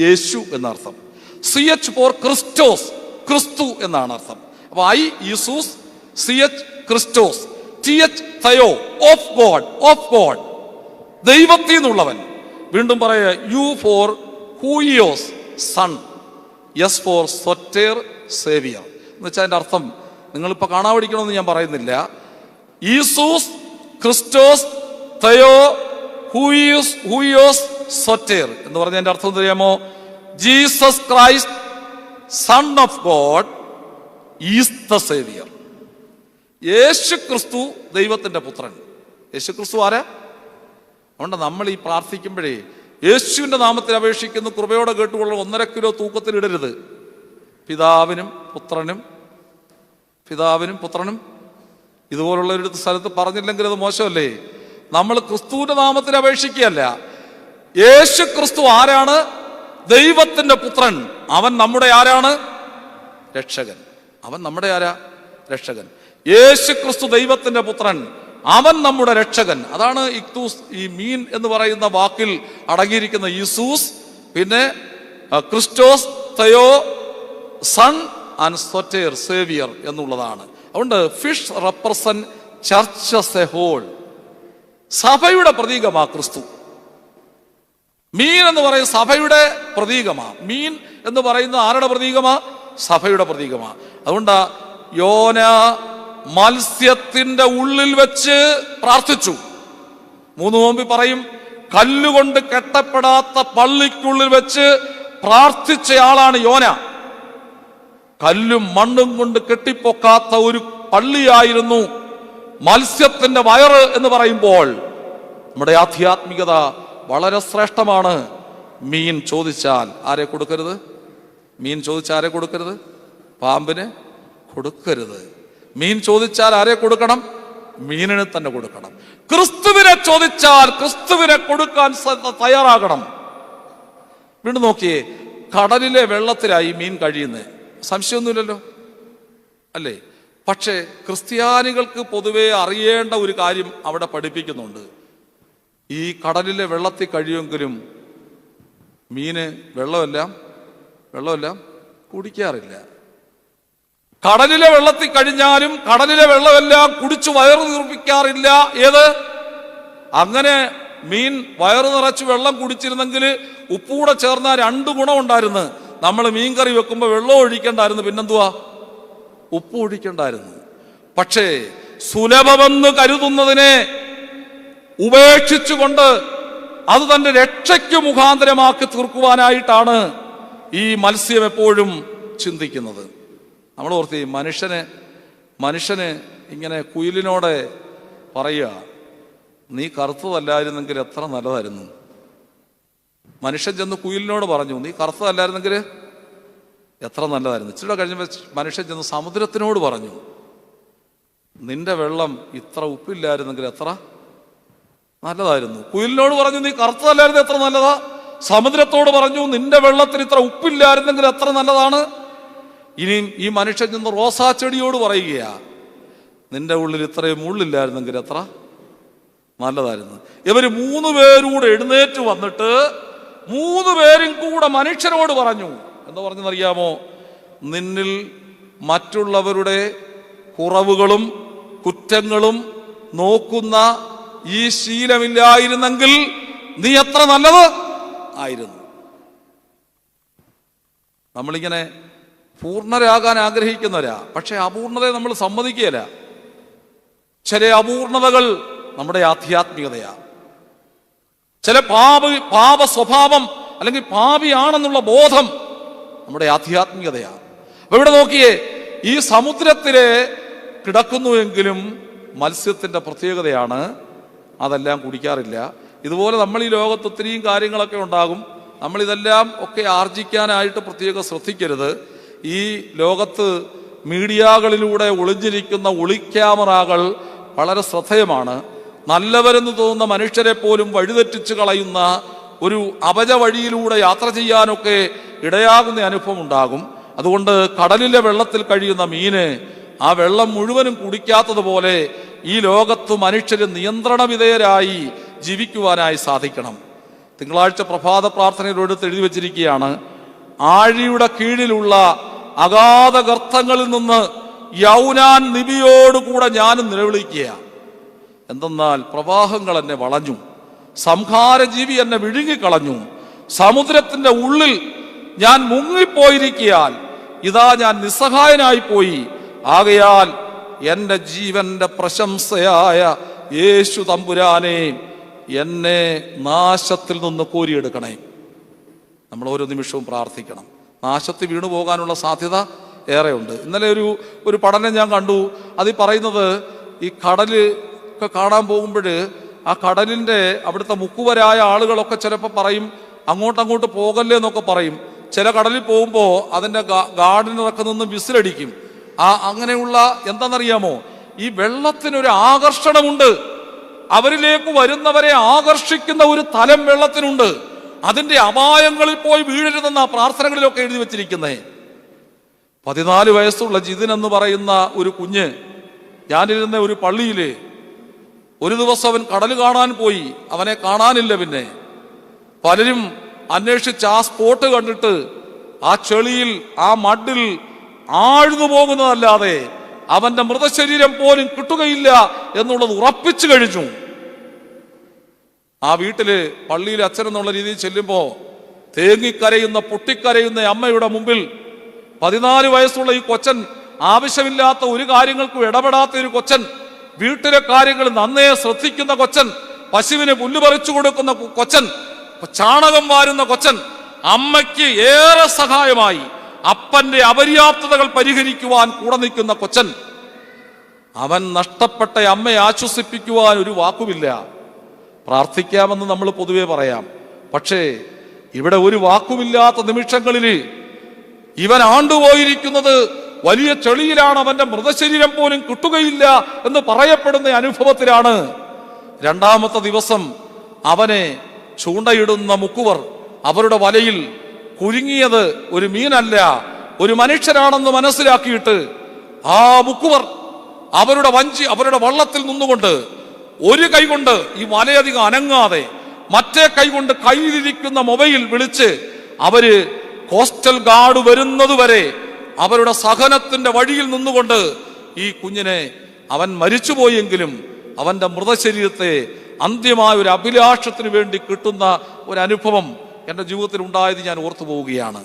S1: യേശു എന്നർത്ഥം. CH for ക്രിസ്റ്റോസ്, ക്രിസ്തു എന്നാണ് അർത്ഥം. അപ്പൊ I ഈസൂസ്, CH ക്രിസ്റ്റോസ്, TH തയോ, ഓഫ് ഗോഡ്, ദൈവത്തിൽ നിന്നുള്ളവൻ. വീണ്ടും പറയാ U for ഹൂയിയോസ്, സൺ. S for സൊറ്റേർ, സേവിയർ എന്ന് വെച്ചാൽ അതിന്റെ അർത്ഥം നിങ്ങളിപ്പോ കാണാൻ പഠിക്കണമെന്ന് ഞാൻ പറയുന്നില്ല. ഈസൂസ്, ക്രിസ്റ്റോസ്, തയോ, ഹൂയിയോസ്, സൊറ്റേർ എന്ന് പറഞ്ഞ അതിന്റെ അർത്ഥം അറിയാമോ? Jesus Christ, son of God, is the saviour. യേശു ക്രിസ്തു ദൈവത്തിന്റെ പുത്രൻ. യേശു ക്രിസ്തു ആരാ? അതുകൊണ്ട് നമ്മൾ ഈ പ്രാർത്ഥിക്കുമ്പോഴേ യേശുവിന്റെ നാമത്തിൽ അപേക്ഷിക്കുന്ന കൃപയോടെ കേട്ടുകൊള്ള 1.5 കിലോ തൂക്കത്തിൽ ഇടരുത്. പിതാവിനും പുത്രനും ഇതുപോലുള്ള ഒരു സ്ഥലത്ത് പറഞ്ഞില്ലെങ്കിൽ അത് മോശമല്ലേ? നമ്മൾ ക്രിസ്തുവിന്റെ നാമത്തിൽ അപേക്ഷിക്കുകയല്ല. യേശു ക്രിസ്തു ആരാണ്? ദൈവത്തിന്റെ പുത്രൻ. അവൻ നമ്മുടെ ആരാണ്? രക്ഷകൻ. അവൻ നമ്മുടെ ആരാ? രക്ഷകൻ. യേശു ക്രിസ്തു ദൈവത്തിന്റെ പുത്രൻ, അവൻ നമ്മുടെ രക്ഷകൻ. അതാണ് ഇക്തൂസ്. ഈ മീൻ എന്ന് പറയുന്ന വാക്കിൽ അടങ്ങിയിരിക്കുന്ന ഈസൂസ്, പിന്നെ ക്രിസ്റ്റോസ്, തയോ, സൺ ആൻഡ് സൊറ്റേർ, സേവിയർ എന്നുള്ളതാണ്. അതുകൊണ്ട് fish represent church as a whole. സഭയുടെ പ്രതീകമാ ക്രിസ്തു. മീൻ എന്ന് പറയുന്ന സഭയുടെ പ്രതീകമാ. മീൻ എന്ന് പറയുന്നത് ആരുടെ പ്രതീകമാ? സഭയുടെ പ്രതീകമാ. അതുകൊണ്ടാ യോന മത്സ്യത്തിന്റെ ഉള്ളിൽ വെച്ച് പ്രാർത്ഥിച്ചു. 3 നോമ്പി പറയും, കല്ലുകൊണ്ട് കെട്ടപ്പെടാത്ത പള്ളിക്കുള്ളിൽ വെച്ച് പ്രാർത്ഥിച്ചയാളാണ് യോന. കല്ലും മണ്ണും കൊണ്ട് കെട്ടിപ്പൊക്കാത്ത ഒരു പള്ളിയായിരുന്നു മത്സ്യത്തിന്റെ വയറ് എന്ന് പറയുമ്പോൾ നമ്മുടെ ആധ്യാത്മികത വളരെ ശ്രേഷ്ഠമാണ്. മീൻ ചോദിച്ചാൽ ആരെ കൊടുക്കരുത്? മീൻ ചോദിച്ചാൽ ആരെ കൊടുക്കരുത്? പാമ്പിന് കൊടുക്കരുത്. മീൻ ചോദിച്ചാൽ ആരെ കൊടുക്കണം? മീനിന് തന്നെ കൊടുക്കണം. ക്രിസ്തുവിനെ ചോദിച്ചാൽ ക്രിസ്തുവിനെ കൊടുക്കാൻ തയ്യാറാകണം. വീണ്ടും നോക്കിയേ, കടലിലെ വെള്ളത്തിലായി മീൻ കഴിയുന്നത്, സംശയമൊന്നുമില്ലല്ലോ അല്ലേ? പക്ഷേ ക്രിസ്ത്യാനികൾക്ക് പൊതുവെ അറിയേണ്ട ഒരു കാര്യം അവിടെ പഠിപ്പിക്കുന്നുണ്ട്. ഈ കടലിലെ വെള്ളത്തിൽ കഴിയുമെങ്കിലും മീന് വെള്ളമെല്ലാം കുടിക്കാറില്ല. കടലിലെ വെള്ളത്തിൽ കഴിഞ്ഞാലും കടലിലെ വെള്ളമെല്ലാം കുടിച്ചു വയറ് തീർപ്പിക്കാറില്ല. ഏത്? അങ്ങനെ മീൻ വയറ് നിറച്ച് വെള്ളം കുടിച്ചിരുന്നെങ്കിൽ ഉപ്പൂടെ ചേർന്ന 2 ഗുണമുണ്ടായിരുന്നു. നമ്മൾ മീൻകറി വെക്കുമ്പോൾ വെള്ളം ഒഴിക്കണ്ടായിരുന്നു, പിന്നെന്തുവാ? ഉപ്പ് ഒഴിക്കണ്ടായിരുന്നു. പക്ഷേ സുലഭമെന്ന് കരുതുന്നതിനെ ഉപേക്ഷിച്ചുകൊണ്ട് അത് തന്റെ രക്ഷയ്ക്ക് മുഖാന്തരമാക്കി തീർക്കുവാനായിട്ടാണ് ഈ മത്സ്യം എപ്പോഴും ചിന്തിക്കുന്നത്. നമ്മൾ ഓർത്തി, മനുഷ്യന് ഇങ്ങനെ കുയിലിനോട് പറയുക, നീ കറുത്തതല്ലായിരുന്നെങ്കിൽ എത്ര നല്ലതായിരുന്നു. മനുഷ്യൻ ചെന്ന് കുയിലിനോട് പറഞ്ഞു, നീ കറുത്തതല്ലായിരുന്നെങ്കിൽ എത്ര നല്ലതായിരുന്നു. ഇച്ചിരി കഴിഞ്ഞപ്പോൾ മനുഷ്യൻ ചെന്ന് സമുദ്രത്തിനോട് പറഞ്ഞു, നിന്റെ വെള്ളം ഇത്ര ഉപ്പില്ലായിരുന്നെങ്കിൽ എത്ര നല്ലതായിരുന്നു. കുയിലിനോട് പറഞ്ഞു, നീ കറുത്തതല്ലായിരുന്നു എത്ര നല്ലതാ. സമുദ്രത്തോട് പറഞ്ഞു, നിന്റെ വെള്ളത്തിൽ ഇത്ര ഉപ്പില്ലായിരുന്നെങ്കിൽ എത്ര നല്ലതാണ്. ഇനിയും ഈ മനുഷ്യൻ ചെന്ന് റോസാ ചെടിയോട് പറയുകയാ, നിന്റെ ഉള്ളിൽ ഇത്രയും മുള്ളില്ലായിരുന്നെങ്കിൽ എത്ര നല്ലതായിരുന്നു. ഇവര് 3 പേരൂടെ എഴുന്നേറ്റ് വന്നിട്ട് 3 പേരും കൂടെ മനുഷ്യനോട് പറഞ്ഞു. എന്താ പറഞ്ഞെന്നറിയാമോ? നിന്നിൽ മറ്റുള്ളവരുടെ കുറവുകളും കുറ്റങ്ങളും നോക്കുന്ന ഈ ശീലമില്ലായിരുന്നെങ്കിൽ നീ എത്ര നല്ലത് ആയിരുന്നു. നമ്മളിങ്ങനെ പൂർണ്ണരാകാൻ ആഗ്രഹിക്കുന്നവരാ, പക്ഷെ അപൂർണതയെ നമ്മൾ സമ്മതിക്കുകയില്ല. ചില അപൂർണതകൾ നമ്മുടെ ആധ്യാത്മികതയാ. ചില പാപ സ്വഭാവം അല്ലെങ്കിൽ പാപിയാണെന്നുള്ള ബോധം നമ്മുടെ ആധ്യാത്മികതയാ. അപ്പൊ ഇവിടെ നോക്കിയേ, ഈ സമുദ്രത്തിലെ കിടക്കുന്നുവെങ്കിലും മത്സ്യത്തിന്റെ പ്രത്യേകതയാണ് അതെല്ലാം കുടിക്കാറില്ല. ഇതുപോലെ നമ്മൾ ഈ ലോകത്ത് ഒത്തിരിയും കാര്യങ്ങളൊക്കെ ഉണ്ടാകും. നമ്മളിതെല്ലാം ഒക്കെ ആർജിക്കാനായിട്ട് പ്രത്യേകം ശ്രദ്ധിക്കരുത്. ഈ ലോകത്ത് മീഡിയകളിലൂടെ ഒളിഞ്ഞിരിക്കുന്ന ഒളിക്യാമറകൾ വളരെ ശ്രദ്ധേയമാണ്. നല്ലവരെന്ന് തോന്നുന്ന മനുഷ്യരെ പോലും വഴിതെറ്റിച്ച് കളയുന്ന ഒരു അപജ വഴിയിലൂടെ യാത്ര ചെയ്യാനൊക്കെ ഇടയാകുന്ന അനുഭവം ഉണ്ടാകും. അതുകൊണ്ട് കടലിലെ വെള്ളത്തിൽ കഴിയുന്ന മീന് ആ വെള്ളം മുഴുവനും കുടിക്കാത്തതുപോലെ ഈ ലോകത്ത് മനുഷ്യര് നിയന്ത്രണ വിധേയരായി ജീവിക്കുവാനായി സാധിക്കണം. തിങ്കളാഴ്ച പ്രഭാത പ്രാർത്ഥനയിലൂടെ എഴുതി വച്ചിരിക്കുകയാണ്, ആഴിയുടെ കീഴിലുള്ള അഗാധ ഗർത്തങ്ങളിൽ നിന്ന് യൗനാൻ നിബിയോടുകൂടെ ഞാനും നിലവിളിക്കുക. എന്തെന്നാൽ പ്രവാഹങ്ങൾ എന്നെ വളഞ്ഞു, സംഹാരജീവി എന്നെ വിഴുങ്ങിക്കളഞ്ഞു, സമുദ്രത്തിന്റെ ഉള്ളിൽ ഞാൻ മുങ്ങിപ്പോയിരിക്കാൻ ഇതാ ഞാൻ നിസ്സഹായനായി പോയി. ആകയാൽ എന്റെ ജീവന്റെ പ്രശംസയായ യേശു തമ്പുരാനെ എന്നെ നാശത്തിൽ നിന്ന് കോരിയെടുക്കണേ. നമ്മൾ ഓരോ നിമിഷവും പ്രാർത്ഥിക്കണം. നാശത്തിൽ വീണു പോകാനുള്ള സാധ്യത ഏറെയുണ്ട്. ഇന്നലെ ഒരു പഠനം ഞാൻ കണ്ടു. അതിൽ പറയുന്നത്, ഈ കടല് ഒക്കെ കാണാൻ പോകുമ്പോൾ ആ കടലിന്റെ അവിടുത്തെ മുക്കുവരായ ആളുകളൊക്കെ ചിലപ്പോൾ പറയും അങ്ങോട്ടങ്ങോട്ട് പോകല്ലേ എന്നൊക്കെ പറയും. ചില കടലിൽ പോകുമ്പോൾ അതിന്റെ ഗാർഡിനൊക്കെ നിന്ന് വിസിലടിക്കും. അങ്ങനെയുള്ള എന്താണെന്നറിയാമോ, ഈ വെള്ളത്തിനൊരു ആകർഷണമുണ്ട്. അവരിലേക്ക് വരുന്നവരെ ആകർഷിക്കുന്ന ഒരു തലം വെള്ളത്തിനുണ്ട്. അതിന്റെ അപായങ്ങളിൽ പോയി വീഴരുതെന്ന പ്രാർത്ഥനകളിലൊക്കെ എഴുതി വെച്ചിരിക്കുന്നേ. 14 വയസ്സുള്ള ജിതിൻ എന്ന് പറയുന്ന ഒരു കുഞ്ഞ്, ഞാനിരുന്ന ഒരു പള്ളിയില് ഒരു ദിവസം അവൻ കടൽ കാണാൻ പോയി. അവനെ കാണാനില്ല. പിന്നെ പലരും അന്വേഷിച്ച് ആ സ്പോട്ട് കണ്ടിട്ട് ആ ചെളിയിൽ ആ മഡിൽ ആഴ്ന്നു പോകുന്നതല്ലാതെ അവന്റെ മൃതശരീരം പോലും കിട്ടുകയില്ല എന്നുള്ളത് ഉറപ്പിച്ചു കഴിഞ്ഞു. ആ വീട്ടില് പള്ളിയിൽ അച്ഛൻ എന്നുള്ള രീതിയിൽ ചെല്ലുമ്പോ തേങ്ങിക്കരയുന്ന പൊട്ടിക്കരയുന്ന അമ്മയുടെ മുമ്പിൽ 14 വയസ്സുള്ള ഈ കൊച്ചൻ, ആവശ്യമില്ലാത്ത ഒരു കാര്യങ്ങൾക്കും ഇടപെടാത്ത ഒരു കൊച്ചൻ, വീട്ടിലെ കാര്യങ്ങൾ നന്നേ ശ്രദ്ധിക്കുന്ന കൊച്ചൻ, പശുവിന് പുല്ല് പറിച്ചു കൊടുക്കുന്ന കൊച്ചൻ, ചാണകം വാരുന്ന കൊച്ചൻ, അമ്മയ്ക്ക് ഏറെ സഹായമായി അപ്പന്റെ അപര്യാപ്തതകൾ പരിഹരിക്കുവാൻ കൂടെ നിൽക്കുന്ന കൊച്ചൻ. അവൻ നഷ്ടപ്പെട്ട അമ്മയെ ആശ്വസിപ്പിക്കുവാൻ ഒരു വാക്കുമില്ല. പ്രാർത്ഥിക്കാമെന്ന് നമ്മൾ പൊതുവെ പറയാം, പക്ഷേ ഇവിടെ ഒരു വാക്കുമില്ലാത്ത നിമിഷങ്ങളിൽ ഇവൻ ആണ്ടുപോയിരിക്കുന്നത് വലിയ ചെളിയിലാണ്. അവന്റെ മൃതശരീരം പോലും കിട്ടുകയില്ല എന്ന് പറയപ്പെടുന്ന അനുഭവത്തിലാണ്. രണ്ടാമത്തെ ദിവസം അവനെ ചൂണ്ടയിടുന്ന മുക്കുവർ അവരുടെ വലയിൽ കുരുങ്ങിയത് ഒരു മീനല്ല, ഒരു മനുഷ്യരാണെന്ന് മനസ്സിലാക്കിയിട്ട് ആ മുക്കുവർ അവരുടെ വള്ളത്തിൽ നിന്നുകൊണ്ട് ഒരു കൈ കൊണ്ട് ഈ വലയധികം അനങ്ങാതെ മറ്റേ കൈ കൊണ്ട് കയ്യിലിരിക്കുന്ന മൊബൈൽ വിളിച്ച് അവര് കോസ്റ്റൽ ഗാർഡ് വരുന്നതുവരെ അവരുടെ സഹനത്തിന്റെ വഴിയിൽ നിന്നുകൊണ്ട് ഈ കുഞ്ഞിനെ, അവൻ മരിച്ചുപോയെങ്കിലും അവന്റെ മൃതശരീരത്തെ അന്ത്യമായ ഒരു അഭിലാഷത്തിന് വേണ്ടി കിട്ടുന്ന ഒരു അനുഭവം എൻ്റെ ജീവിതത്തിൽ ഉണ്ടായത് ഞാൻ ഓർത്തു പോവുകയാണ്.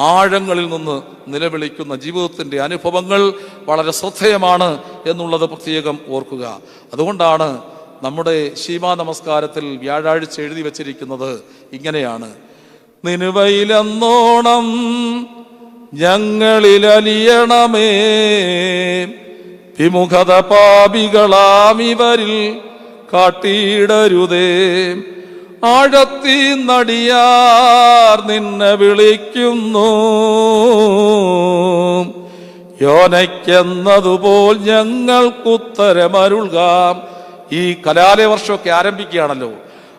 S1: ആഴങ്ങളിൽ നിന്ന് നിലവിളിക്കുന്ന ജീവിതത്തിന്റെ അനുഭവങ്ങൾ വളരെ ശ്രദ്ധേയമാണ് എന്നുള്ളത് പ്രത്യേകം ഓർക്കുക. അതുകൊണ്ടാണ് നമ്മുടെ ശീമാ നമസ്കാരത്തിൽ വ്യാഴാഴ്ച എഴുതി വച്ചിരിക്കുന്നത് ഇങ്ങനെയാണ്: നിനുവയിലെന്നോണം ഞങ്ങളിലലിയണമേ, വിമുഖത പാപികളാം ഇവരിൽ കാട്ടിയിടരുതേ. ആഴത്തി നടിയാർ നിന്നെ വിളിക്കുന്നു, യോനയ്ക്കെന്നതുപോൽ ഞങ്ങൾക്കുത്തരമരുൾകാം. ഈ കലാലയ വർഷമൊക്കെ ആരംഭിക്കുകയാണല്ലോ.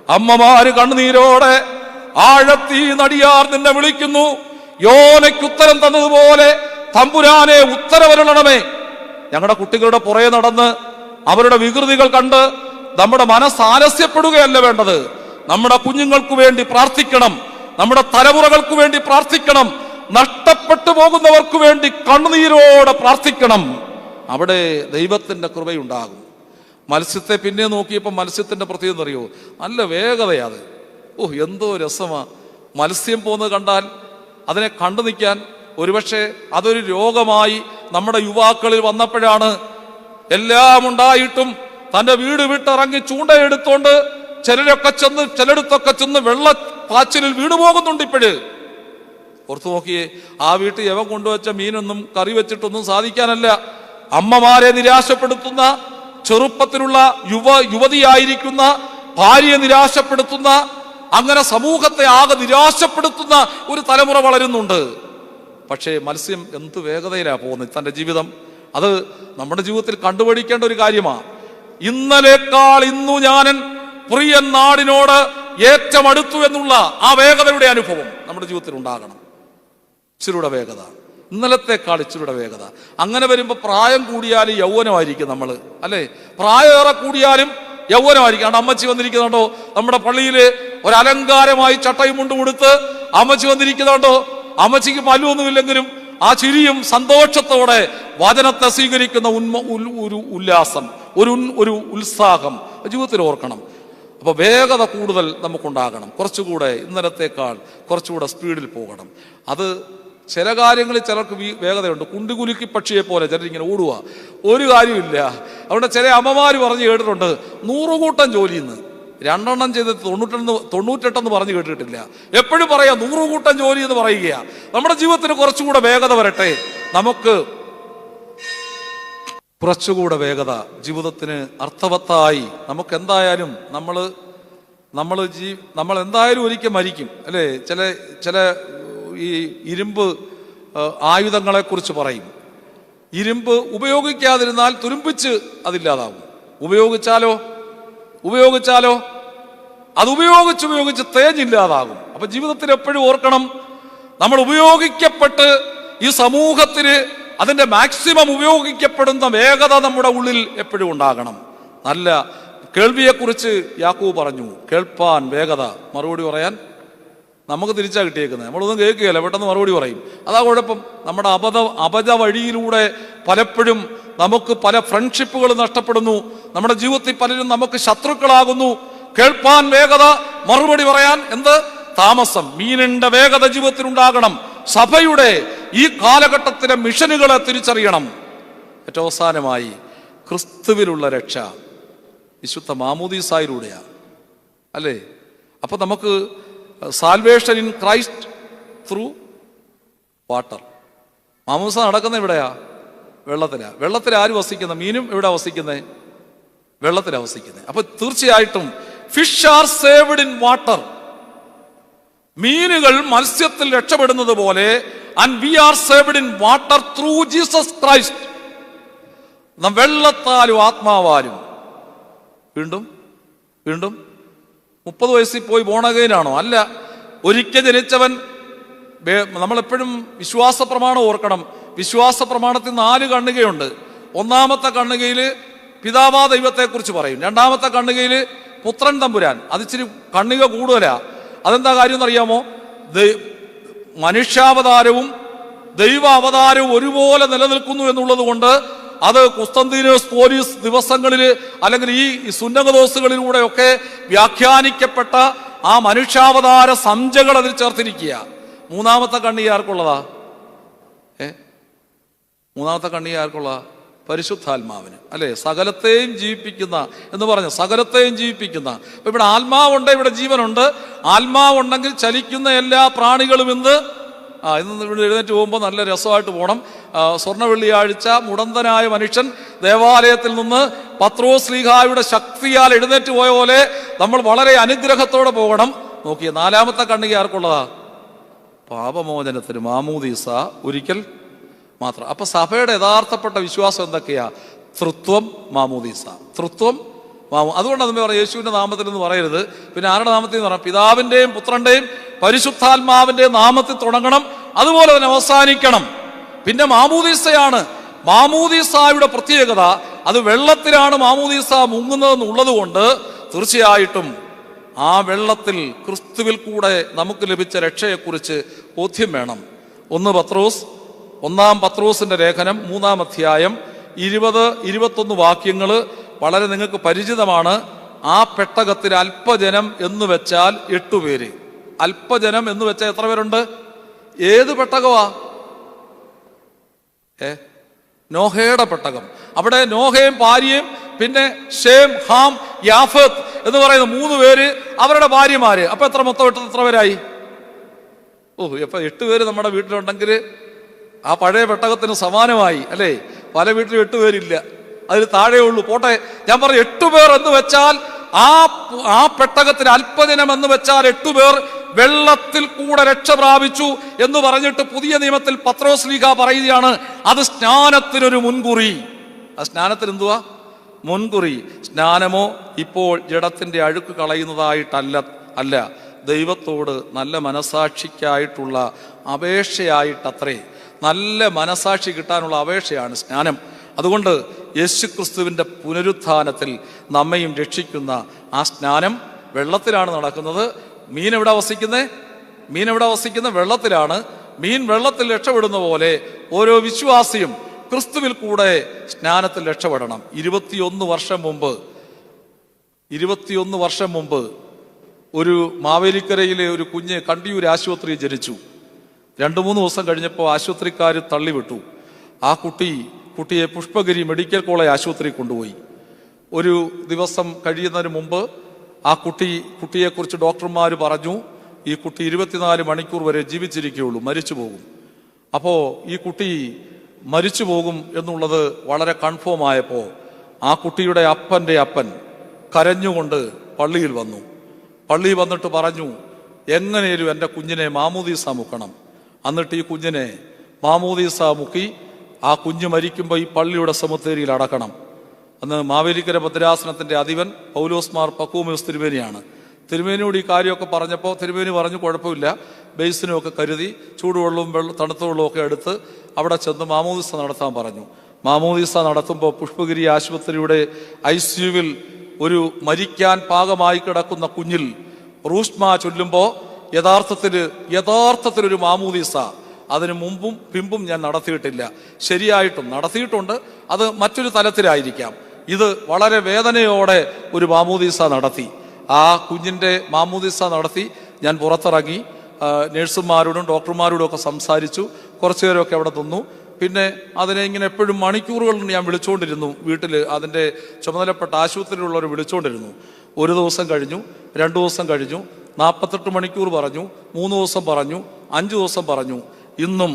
S1: അമ്മമാര് കണ്ണുനീരോടെ ആഴത്തി നടിയാർ നിന്നെ വിളിക്കുന്നു, യോനയ്ക്കുത്തരം തന്നതുപോലെ തമ്പുരാനെ ഉത്തരവരുളണമേ. ഞങ്ങളുടെ കുട്ടികളുടെ പുറകെ നടന്ന് അവരുടെ വികൃതികൾ കണ്ട് നമ്മുടെ മനസ്സ് ആലസ്യപ്പെടുകയല്ല വേണ്ടത്. നമ്മുടെ കുഞ്ഞുങ്ങൾക്ക് വേണ്ടി പ്രാർത്ഥിക്കണം, നമ്മുടെ തലമുറകൾക്ക് വേണ്ടി പ്രാർത്ഥിക്കണം, നഷ്ടപ്പെട്ടു പോകുന്നവർക്ക് വേണ്ടി കണ്ണുനീരോടെ പ്രാർത്ഥിക്കണം. അവിടെ ദൈവത്തിന്റെ കൃപയുണ്ടാകും. മത്സ്യത്തെ പിന്നെ നോക്കിയപ്പോൾ മത്സ്യത്തിൻ്റെ പ്രത്യേകത അറിയോ? നല്ല വേഗതയാത്. എന്തോ രസമാ മത്സ്യം പോകുന്നത് കണ്ടാൽ. അതിനെ കണ്ടു നിൽക്കാൻ ഒരുപക്ഷെ അതൊരു രോഗമായി നമ്മുടെ യുവാക്കളിൽ വന്നപ്പോഴാണ്. എല്ലാം ഉണ്ടായിട്ടും തൻ്റെ വീട് വിട്ടിറങ്ങി ചൂണ്ടയെടുത്തോണ്ട് ചിലയിടത്തൊക്കെ ചെന്ന് വെള്ളപ്പാച്ചിലിൽ വീട് പോകുന്നുണ്ട് ഇപ്പോഴ്. ഓർത്തു നോക്കിയേ, ആ വീട്ടിൽ യവൻ കൊണ്ടുവച്ച മീനൊന്നും കറി വെച്ചിട്ടൊന്നും സാധിക്കാനല്ല. അമ്മമാരെ നിരാശപ്പെടുത്തുന്ന, ചെറുപ്പത്തിലുള്ള യുവതിയായിരിക്കുന്ന ഭാര്യയെ നിരാശപ്പെടുത്തുന്ന, അങ്ങനെ സമൂഹത്തെ ആകെ നിരാശപ്പെടുത്തുന്ന ഒരു തലമുറ വളരുന്നുണ്ട്. പക്ഷേ മത്സ്യം എന്ത് വേഗതയിലാണ് പോകുന്നത് തൻ്റെ ജീവിതം. അത് നമ്മുടെ ജീവിതത്തിൽ കണ്ടുപിടിക്കേണ്ട ഒരു കാര്യമാണ്. ഇന്നലേക്കാൾ ഇന്നു ഞാൻ പ്രിയൻ നാടിനോട് ഏറ്റവും അടുത്തു എന്നുള്ള ആ വേഗതയുടെ അനുഭവം നമ്മുടെ ജീവിതത്തിൽ ഉണ്ടാകണം. ഇച്ചിരൂടെ വേഗത, ഇന്നലത്തേക്കാൾ ഇച്ചിരൂടെ വേഗത. അങ്ങനെ വരുമ്പോൾ പ്രായം കൂടിയാലും യൗവനമായിരിക്കും നമ്മൾ, അല്ലേ? പ്രായമേറെ കൂടിയാലും യൗവനമായിരിക്കും. കാരണം അമ്മച്ചി വന്നിരിക്കുന്നുണ്ടോ നമ്മുടെ പള്ളിയിൽ ഒരു അലങ്കാരമായി ചട്ടയും മുണ്ടും കൊടുത്ത് അമ്മച്ചി വന്നിരിക്കുന്നുണ്ടോ? അമ്മച്ചിക്ക് പല്ലൊന്നുമില്ലെങ്കിലും ആ ചിരിയും സന്തോഷത്തോടെ വചനത്തെ സ്വീകരിക്കുന്ന ഒരു ഉല്ലാസം, ഒരു ഉത്സാഹം ജീവിതത്തിൽ ഓർക്കണം. അപ്പൊ വേഗത കൂടുതൽ നമുക്കുണ്ടാകണം. കുറച്ചുകൂടെ ഇന്നലത്തേക്കാൾ കുറച്ചുകൂടെ സ്പീഡിൽ പോകണം. അത് ചില കാര്യങ്ങളിൽ ചിലർക്ക് വേഗതയുണ്ട്. കുണ്ടുകുലുക്കി പക്ഷിയെ പോലെ ചിലരിങ്ങനെ ഓടുക, ഒരു കാര്യമില്ല. അവിടെ ചില അമ്മമാർ പറഞ്ഞു കേട്ടിട്ടുണ്ട് 100 കൂട്ടം ജോലിന്ന് 2 എണ്ണം ചെയ്ത് 98 പറഞ്ഞു കേട്ടിട്ടില്ല. എപ്പോഴും പറയാം 100 കൂട്ടം ജോലി എന്ന് പറയുക. നമ്മുടെ ജീവിതത്തിന് കുറച്ചുകൂടെ വേഗത വരട്ടെ. നമുക്ക് കുറച്ചുകൂടെ വേഗത ജീവിതത്തിന് അർത്ഥവത്തായി. നമുക്ക് എന്തായാലും നമ്മൾ എന്തായാലും ഒരിക്കൽ മരിക്കും, അല്ലേ? ചില ഈ ഇരുമ്പ് ആയുധങ്ങളെ കുറിച്ച് പറയും. ഇരുമ്പ് ഉപയോഗിക്കാതിരുന്നാൽ തുരുമ്പിച്ച് അതില്ലാതാവും. ഉപയോഗിച്ചാലോ അത് ഉപയോഗിച്ച് തേഞ്ഞില്ലാതാകും. അപ്പൊ ജീവിതത്തിൽ എപ്പോഴും ഓർക്കണം, നമ്മൾ ഉപയോഗിക്കപ്പെട്ട് ഈ സമൂഹത്തിന് അതിന്റെ മാക്സിമം ഉപയോഗിക്കപ്പെടുന്ന വേഗത നമ്മുടെ ഉള്ളിൽ എപ്പോഴും ഉണ്ടാകണം. നല്ല കേൾവിയെക്കുറിച്ച് യാക്കോബ് പറഞ്ഞു, കേൾപ്പാൻ വേഗത. മറുപടി പറയാൻ നമുക്ക് തിരിച്ചാ കിട്ടിയേക്കുന്നത്. നമ്മളൊന്നും കേൾക്കുകയല്ല, പെട്ടെന്ന് മറുപടി പറയും. അതാ കുഴപ്പം. നമ്മുടെ അബദ്ധ വഴിയിലൂടെ പലപ്പോഴും നമുക്ക് പല ഫ്രണ്ട്ഷിപ്പുകൾ നഷ്ടപ്പെടുന്നു. നമ്മുടെ ജീവിതത്തിൽ പലരും നമുക്ക് ശത്രുക്കളാകുന്നു. കേൾപ്പാൻ വേഗത, മറുപടി പറയാൻ താമസം. മീനിന്റെ വേഗത ജീവിതത്തിൽ ഉണ്ടാകണം. സഭയുടെ ഈ കാലഘട്ടത്തിലെ മിഷനുകളെ തിരിച്ചറിയണം. ഏറ്റവും അവസാനമായി ക്രിസ്തുവിലുള്ള രക്ഷ വിശുദ്ധ മാമോദീസായിലൂടെയാണ്, അല്ലേ? അപ്പൊ നമുക്ക് salvation in Christ through water. മാമോദീസ നടക്കുന്ന എവിടെയാ? വെള്ളത്തിൽ ആര് വസിക്കുന്നത്? മീനും എവിടെ വസിക്കുന്നത്? വെള്ളത്തിലാണ് വസിക്കുന്നത്. അപ്പൊ തീർച്ചയായിട്ടും fish are saved in water. മീനുകൾ മത്സ്യത്തിൽ രക്ഷപ്പെടുന്നത് പോലെ and we are saved in water through Jesus Christ. വെള്ളത്താലും ആത്മാവാലും. വീണ്ടും 30 വയസ്സിൽ പോയി ബോണഗൈനാണോ? അല്ല. ഒരിക്കൽ ജനിച്ചവൻ. നമ്മളെപ്പോഴും വിശ്വാസ പ്രമാണം ഓർക്കണം. വിശ്വാസ പ്രമാണത്തിൽ 4 കണ്ണികയുണ്ട്. ഒന്നാമത്തെ കണ്ണികയിൽ പിതാവാ ദൈവത്തെക്കുറിച്ച് പറയും. രണ്ടാമത്തെ കണ്ണികയിൽ പുത്രൻ തമ്പുരാൻ. അതിച്ചിരി കണ്ണിക കൂടുതലാ. അതെന്താ കാര്യം എന്നറിയാമോ? മനുഷ്യാവതാരവും ദൈവ അവതാരവും ഒരുപോലെ നിലനിൽക്കുന്നു എന്നുള്ളത് കൊണ്ട് അത് കുസ്തന്തീനോസ് പോലീസ് ദിവസങ്ങളിൽ അല്ലെങ്കിൽ ഈ സുന്നകദോസുകളിലൂടെയൊക്കെ വ്യാഖ്യാനിക്കപ്പെട്ട ആ മനുഷ്യാവതാര സംജകൾ അതിൽ ചേർത്തിരിക്കുക. മൂന്നാമത്തെ കണ്ണിക ആർക്കുള്ളതാ? മൂന്നാമത്തെ കണ്ണിക ആർക്കുള്ളതാ? പരിശുദ്ധാത്മാവിന്, അല്ലെ? സകലത്തെയും ജീവിപ്പിക്കുന്ന എന്ന് പറഞ്ഞു, സകലത്തെയും ജീവിപ്പിക്കുന്ന. അപ്പൊ ഇവിടെ ആത്മാവുണ്ട്, ഇവിടെ ജീവനുണ്ട്. ആത്മാവുണ്ടെങ്കിൽ ചലിക്കുന്ന എല്ലാ പ്രാണികളും ഇന്ന് ഇവിടെ എഴുന്നേറ്റ് പോകുമ്പോൾ നല്ല രസമായിട്ട് പോകണം. സ്വർണ്ണ വെള്ളിയാഴ്ച മുടന്തനായ മനുഷ്യൻ ദേവാലയത്തിൽ നിന്ന് പത്രോസ് ശ്ലീഹായുടെ ശക്തിയാൽ എഴുന്നേറ്റ് പോയ പോലെ നമ്മൾ വളരെ അനുഗ്രഹത്തോടെ പോകണം. നോക്കിയേ, 4-ാമത്തെ കണ്ണിക ആർക്കുള്ളതാ? പാപമോചനത്തിന് മാമോദീസ ഒരിക്കൽ മാത്രം. അപ്പൊ സഭയുടെ യഥാർത്ഥപ്പെട്ട വിശ്വാസം എന്തൊക്കെയാ? തൃത്വം, മാമോദീസ. തൃത്വം, അതുകൊണ്ട് അത് പറയാം യേശുവിന്റെ നാമത്തിൽ എന്ന് പറയരുത്. പിന്നെ ആരുടെ നാമത്തിൽ എന്ന് പറയാം? പിതാവിന്റെയും പുത്രന്റെയും പരിശുദ്ധാത്മാവിന്റെയും നാമത്തിൽ തുടങ്ങണം, അതുപോലെ തന്നെ അവസാനിക്കണം. പിന്നെ മാമോദീസയാണ്. മാമോദീസായുടെ പ്രത്യേകത അത് വെള്ളത്തിലാണ് മാമോദീസ മുങ്ങുന്നതെന്നുള്ളത് കൊണ്ട് തീർച്ചയായിട്ടും ആ വെള്ളത്തിൽ ക്രിസ്തുവിൽ കൂടെ നമുക്ക് ലഭിച്ച രക്ഷയെക്കുറിച്ച് ബോധ്യം വേണം. 1 പത്രോസിന്റെ ലേഖനം 3-ാം അധ്യായം 20-21 വാക്യങ്ങൾ വളരെ നിങ്ങൾക്ക് പരിചിതമാണ്. ആ പെട്ടകത്തിൽ അല്പജനം എന്ന് വെച്ചാൽ 8 പേര്. അല്പജനം എന്ന് വെച്ചാൽ എത്ര പേരുണ്ട്? ഏത് പെട്ടകമാ? നോഹയുടെ പെട്ടകം. അവിടെ നോഹയും ഭാര്യയും പിന്നെ ഷേം, ഹാം, യാഫത്ത് എന്ന് പറയുന്ന 3 പേര്, അവരുടെ ഭാര്യമാര്. അപ്പൊ എത്ര പേരായി? ഇപ്പൊ 8 പേര് നമ്മുടെ വീട്ടിലുണ്ടെങ്കിൽ ആ പഴയ പെട്ടകത്തിന് സമാനമായി അല്ലേ? പല വീട്ടിലും 8 പേരില്ല, അതിൽ താഴെ ഉള്ളൂ. പോട്ടെ, ഞാൻ പറഞ്ഞു 8 പേർ എന്ന് വെച്ചാൽ ആ പെട്ടകത്തിന് അല്പദിനം എന്ന് വെച്ചാൽ 8 പേർ വെള്ളത്തിൽ കൂടെ രക്ഷ പ്രാപിച്ചു എന്ന് പറഞ്ഞിട്ട് പുതിയ നിയമത്തിൽ പത്രോസ് ലീഗ പറയുകയാണ്, അത് സ്നാനത്തിനൊരു മുൻകുറി. ആ സ്നാനത്തിന് എന്തുവാ മുൻകുറി? സ്നാനമോ ഇപ്പോൾ ജഡത്തിന്റെ അഴുക്ക് കളയുന്നതായിട്ടല്ല, ദൈവത്തോട് നല്ല മനസാക്ഷിക്കായിട്ടുള്ള അപേക്ഷയായിട്ടത്രേ. നല്ല മനസാക്ഷി കിട്ടാനുള്ള അപേക്ഷയാണ് സ്നാനം. അതുകൊണ്ട് യേശുക്രിസ്തുവിന്റെ പുനരുത്ഥാനത്തിൽ നമ്മയും രക്ഷിക്കുന്ന ആ സ്നാനം വെള്ളത്തിലാണ് നടക്കുന്നത്. മീൻ എവിടെ വസിക്കുന്നത്? വെള്ളത്തിലാണ്. മീൻ വെള്ളത്തിൽ രക്ഷപ്പെടുന്ന പോലെ ഓരോ വിശ്വാസിയും ക്രിസ്തുവിൽ കൂടെ സ്നാനത്തിൽ രക്ഷപ്പെടണം. 21 വർഷം മുമ്പ് ഒരു മാവേലിക്കരയിലെ ഒരു കുഞ്ഞ് കണ്ടിയൂർ ആശുപത്രിയിൽ ജനിച്ചു. 2-3 ദിവസം കഴിഞ്ഞപ്പോൾ ആശുപത്രിക്കാർ തള്ളിവിട്ടു. ആ കുട്ടിയെ പുഷ്പഗിരി മെഡിക്കൽ കോളേജ് ആശുപത്രിയിൽ കൊണ്ടുപോയി. ഒരു ദിവസം കഴിയുന്നതിന് മുമ്പ് ആ കുട്ടിയെക്കുറിച്ച് ഡോക്ടർമാർ പറഞ്ഞു, ഈ കുട്ടി 24 മണിക്കൂർ വരെ ജീവിച്ചിരിക്കുകയുള്ളൂ, മരിച്ചു പോകും. അപ്പോൾ ഈ കുട്ടി മരിച്ചു പോകും എന്നുള്ളത് വളരെ കൺഫേം ആയപ്പോൾ ആ കുട്ടിയുടെ അപ്പൻ്റെ അപ്പൻ കരഞ്ഞുകൊണ്ട് പള്ളിയിൽ വന്നിട്ട് പറഞ്ഞു, എങ്ങനെയും എൻ്റെ കുഞ്ഞിനെ മാമോദീസ മുക്കണം. എന്നിട്ട് ഈ കുഞ്ഞിനെ മാമോദീസ മുക്കി ആ കുഞ്ഞ് മരിക്കുമ്പോൾ ഈ പള്ളിയുടെ സെമിത്തേരിയിൽ അടക്കണം. അന്ന് മാവേലിക്കര ഭദ്രാസനത്തിന്റെ അധിപൻ പൗലോസ് മാർ പക്കൂമോസ് തിരുമേനിയാണ്. തിരുമേനിയോട് ഈ കാര്യമൊക്കെ പറഞ്ഞപ്പോൾ തിരുമേനി പറഞ്ഞു, കുഴപ്പമില്ല, ബേസിനുമൊക്കെ കരുതി ചൂടുവെള്ളവും തണുത്ത വെള്ളവും ഒക്കെ എടുത്ത് അവിടെ ചെന്ന് മാമോദീസ നടത്താൻ പറഞ്ഞു. മാമോദീസ നടത്തുമ്പോൾ പുഷ്പഗിരി ആശുപത്രിയുടെ ICUവിൽ ഒരു മരിക്കാൻ പാകമായി കിടക്കുന്ന കുഞ്ഞിൽ റൂഷ്മ ചൊല്ലുമ്പോൾ യഥാർത്ഥത്തിൽ ഒരു മാമോദീസ അതിന് മുമ്പും പിമ്പും ഞാൻ നടത്തിയിട്ടില്ല. ശരിയായിട്ടും നടത്തിയിട്ടുണ്ട്, അത് മറ്റൊരു തലത്തിലായിരിക്കാം. ഇത് വളരെ വേദനയോടെ ഒരു മാമോദീസ നടത്തി. ആ കുഞ്ഞിൻ്റെ മാമോദീസ നടത്തി ഞാൻ പുറത്തിറങ്ങി നഴ്സുമാരോടും ഡോക്ടർമാരോടും ഒക്കെ സംസാരിച്ചു. കുറച്ചു നേരമൊക്കെ അവിടെ നിന്നു. പിന്നെ അതിനെ ഇങ്ങനെ എപ്പോഴും മണിക്കൂറുകൾ ഞാൻ വിളിച്ചുകൊണ്ടിരുന്നു. വീട്ടിൽ അതിൻ്റെ ചുമതലപ്പെട്ട ആശുപത്രിയിലുള്ളവർ വിളിച്ചുകൊണ്ടിരുന്നു. 1 ദിവസം കഴിഞ്ഞു, 2 ദിവസം കഴിഞ്ഞു, 48 മണിക്കൂർ പറഞ്ഞു, 3 ദിവസം പറഞ്ഞു, 5 ദിവസം പറഞ്ഞു. ഇന്നും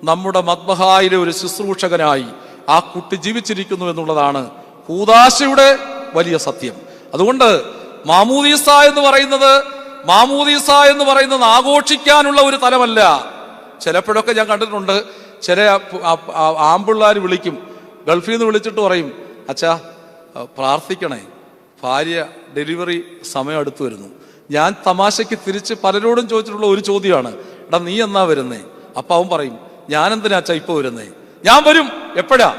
S1: നമ്മുടെ മദ്ബഹായിലെ ഒരു ശുശ്രൂഷകനായി ആ കുട്ടി ജീവിച്ചിരിക്കുന്നു എന്നുള്ളതാണ് കൂദാശയുടെ വലിയ സത്യം. അതുകൊണ്ട് മാമോദീസ എന്ന് പറയുന്നത് ആഘോഷിക്കാനുള്ള ഒരു തലമല്ല. ചിലപ്പോഴൊക്കെ ഞാൻ കണ്ടിട്ടുണ്ട്, ചില ആമ്പിള്ളാർ വിളിക്കും, ഗൾഫിൽ നിന്ന് വിളിച്ചിട്ട് പറയും, അച്ഛാ പ്രാർത്ഥിക്കണേ, ഭാര്യ ഡെലിവറി സമയം അടുത്ത് വരുന്നു. ഞാൻ തമാശയ്ക്ക് തിരിച്ച് പലരോടും ചോദിച്ചിട്ടുള്ള ഒരു ചോദ്യമാണ്, എടാ നീ എന്നാ വരുന്നേ? അപ്പൊ അവൻ പറയും, ഞാനെന്തിനാ അച്ഛാ ഇപ്പൊ വരുന്നേ? ഞാൻ വരും. എപ്പോഴാ?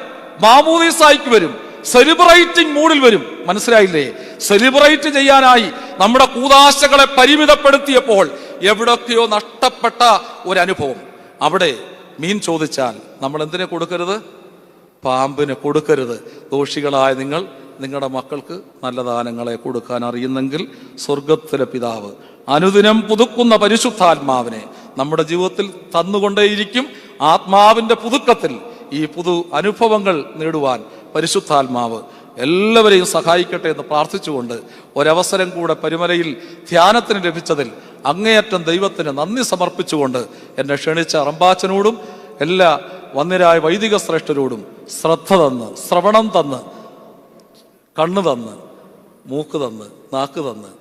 S1: മാമോദീസായിക്ക് വരും, സെലിബ്രേറ്റിംഗ് മൂഡിൽ വരും. മനസ്സിലായില്ലേ? സെലിബ്രേറ്റ് ചെയ്യാനായി നമ്മുടെ കൂദാശകളെ പരിമിതപ്പെടുത്തിയപ്പോൾ എവിടൊക്കെയോ നഷ്ടപ്പെട്ട ഒരനുഭവം. അവിടെ മീൻ ചോദിച്ചാൽ നമ്മൾ എന്തിനെ കൊടുക്കരുത്? പാമ്പിനെ കൊടുക്കരുത്. ദോഷികളായ നിങ്ങളുടെ മക്കൾക്ക് നല്ല ദാനങ്ങളെ കൊടുക്കാൻ അറിയുന്നെങ്കിൽ സ്വർഗത്തിലെ പിതാവ് അനുദിനം പുതുക്കുന്ന പരിശുദ്ധാത്മാവിനെ നമ്മുടെ ജീവിതത്തിൽ തന്നുകൊണ്ടേയിരിക്കും. ആത്മാവിന്റെ പുതുക്കത്തിൽ ഈ പുതു അനുഭവങ്ങൾ നേടുവാൻ പരിശുദ്ധാത്മാവ് എല്ലാവരെയും സഹായിക്കട്ടെ എന്ന് പ്രാർത്ഥിച്ചുകൊണ്ട് ഒരവസരം കൂടെ പരുമലയിൽ ധ്യാനത്തിന് ലഭിച്ചതിൽ അങ്ങേയറ്റം ദൈവത്തിന് നന്ദി സമർപ്പിച്ചുകൊണ്ട് എന്നെ ക്ഷണിച്ച റമ്പാച്ചനോടും എല്ലാ വന്ദ്യരായ വൈദിക ശ്രേഷ്ഠരോടും ശ്രദ്ധ തന്ന്, ശ്രവണം തന്ന്, കണ്ണ് തന്ന്, മൂക്ക് തന്ന്, നാക്ക് തന്ന്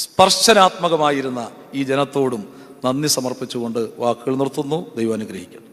S1: സ്പർശനാത്മകമായിരുന്ന ഈ ജനത്തോടും നന്ദി സമർപ്പിച്ചുകൊണ്ട് വാക്കുകൾ നിർത്തുന്നു. ദൈവം അനുഗ്രഹിക്കട്ടെ.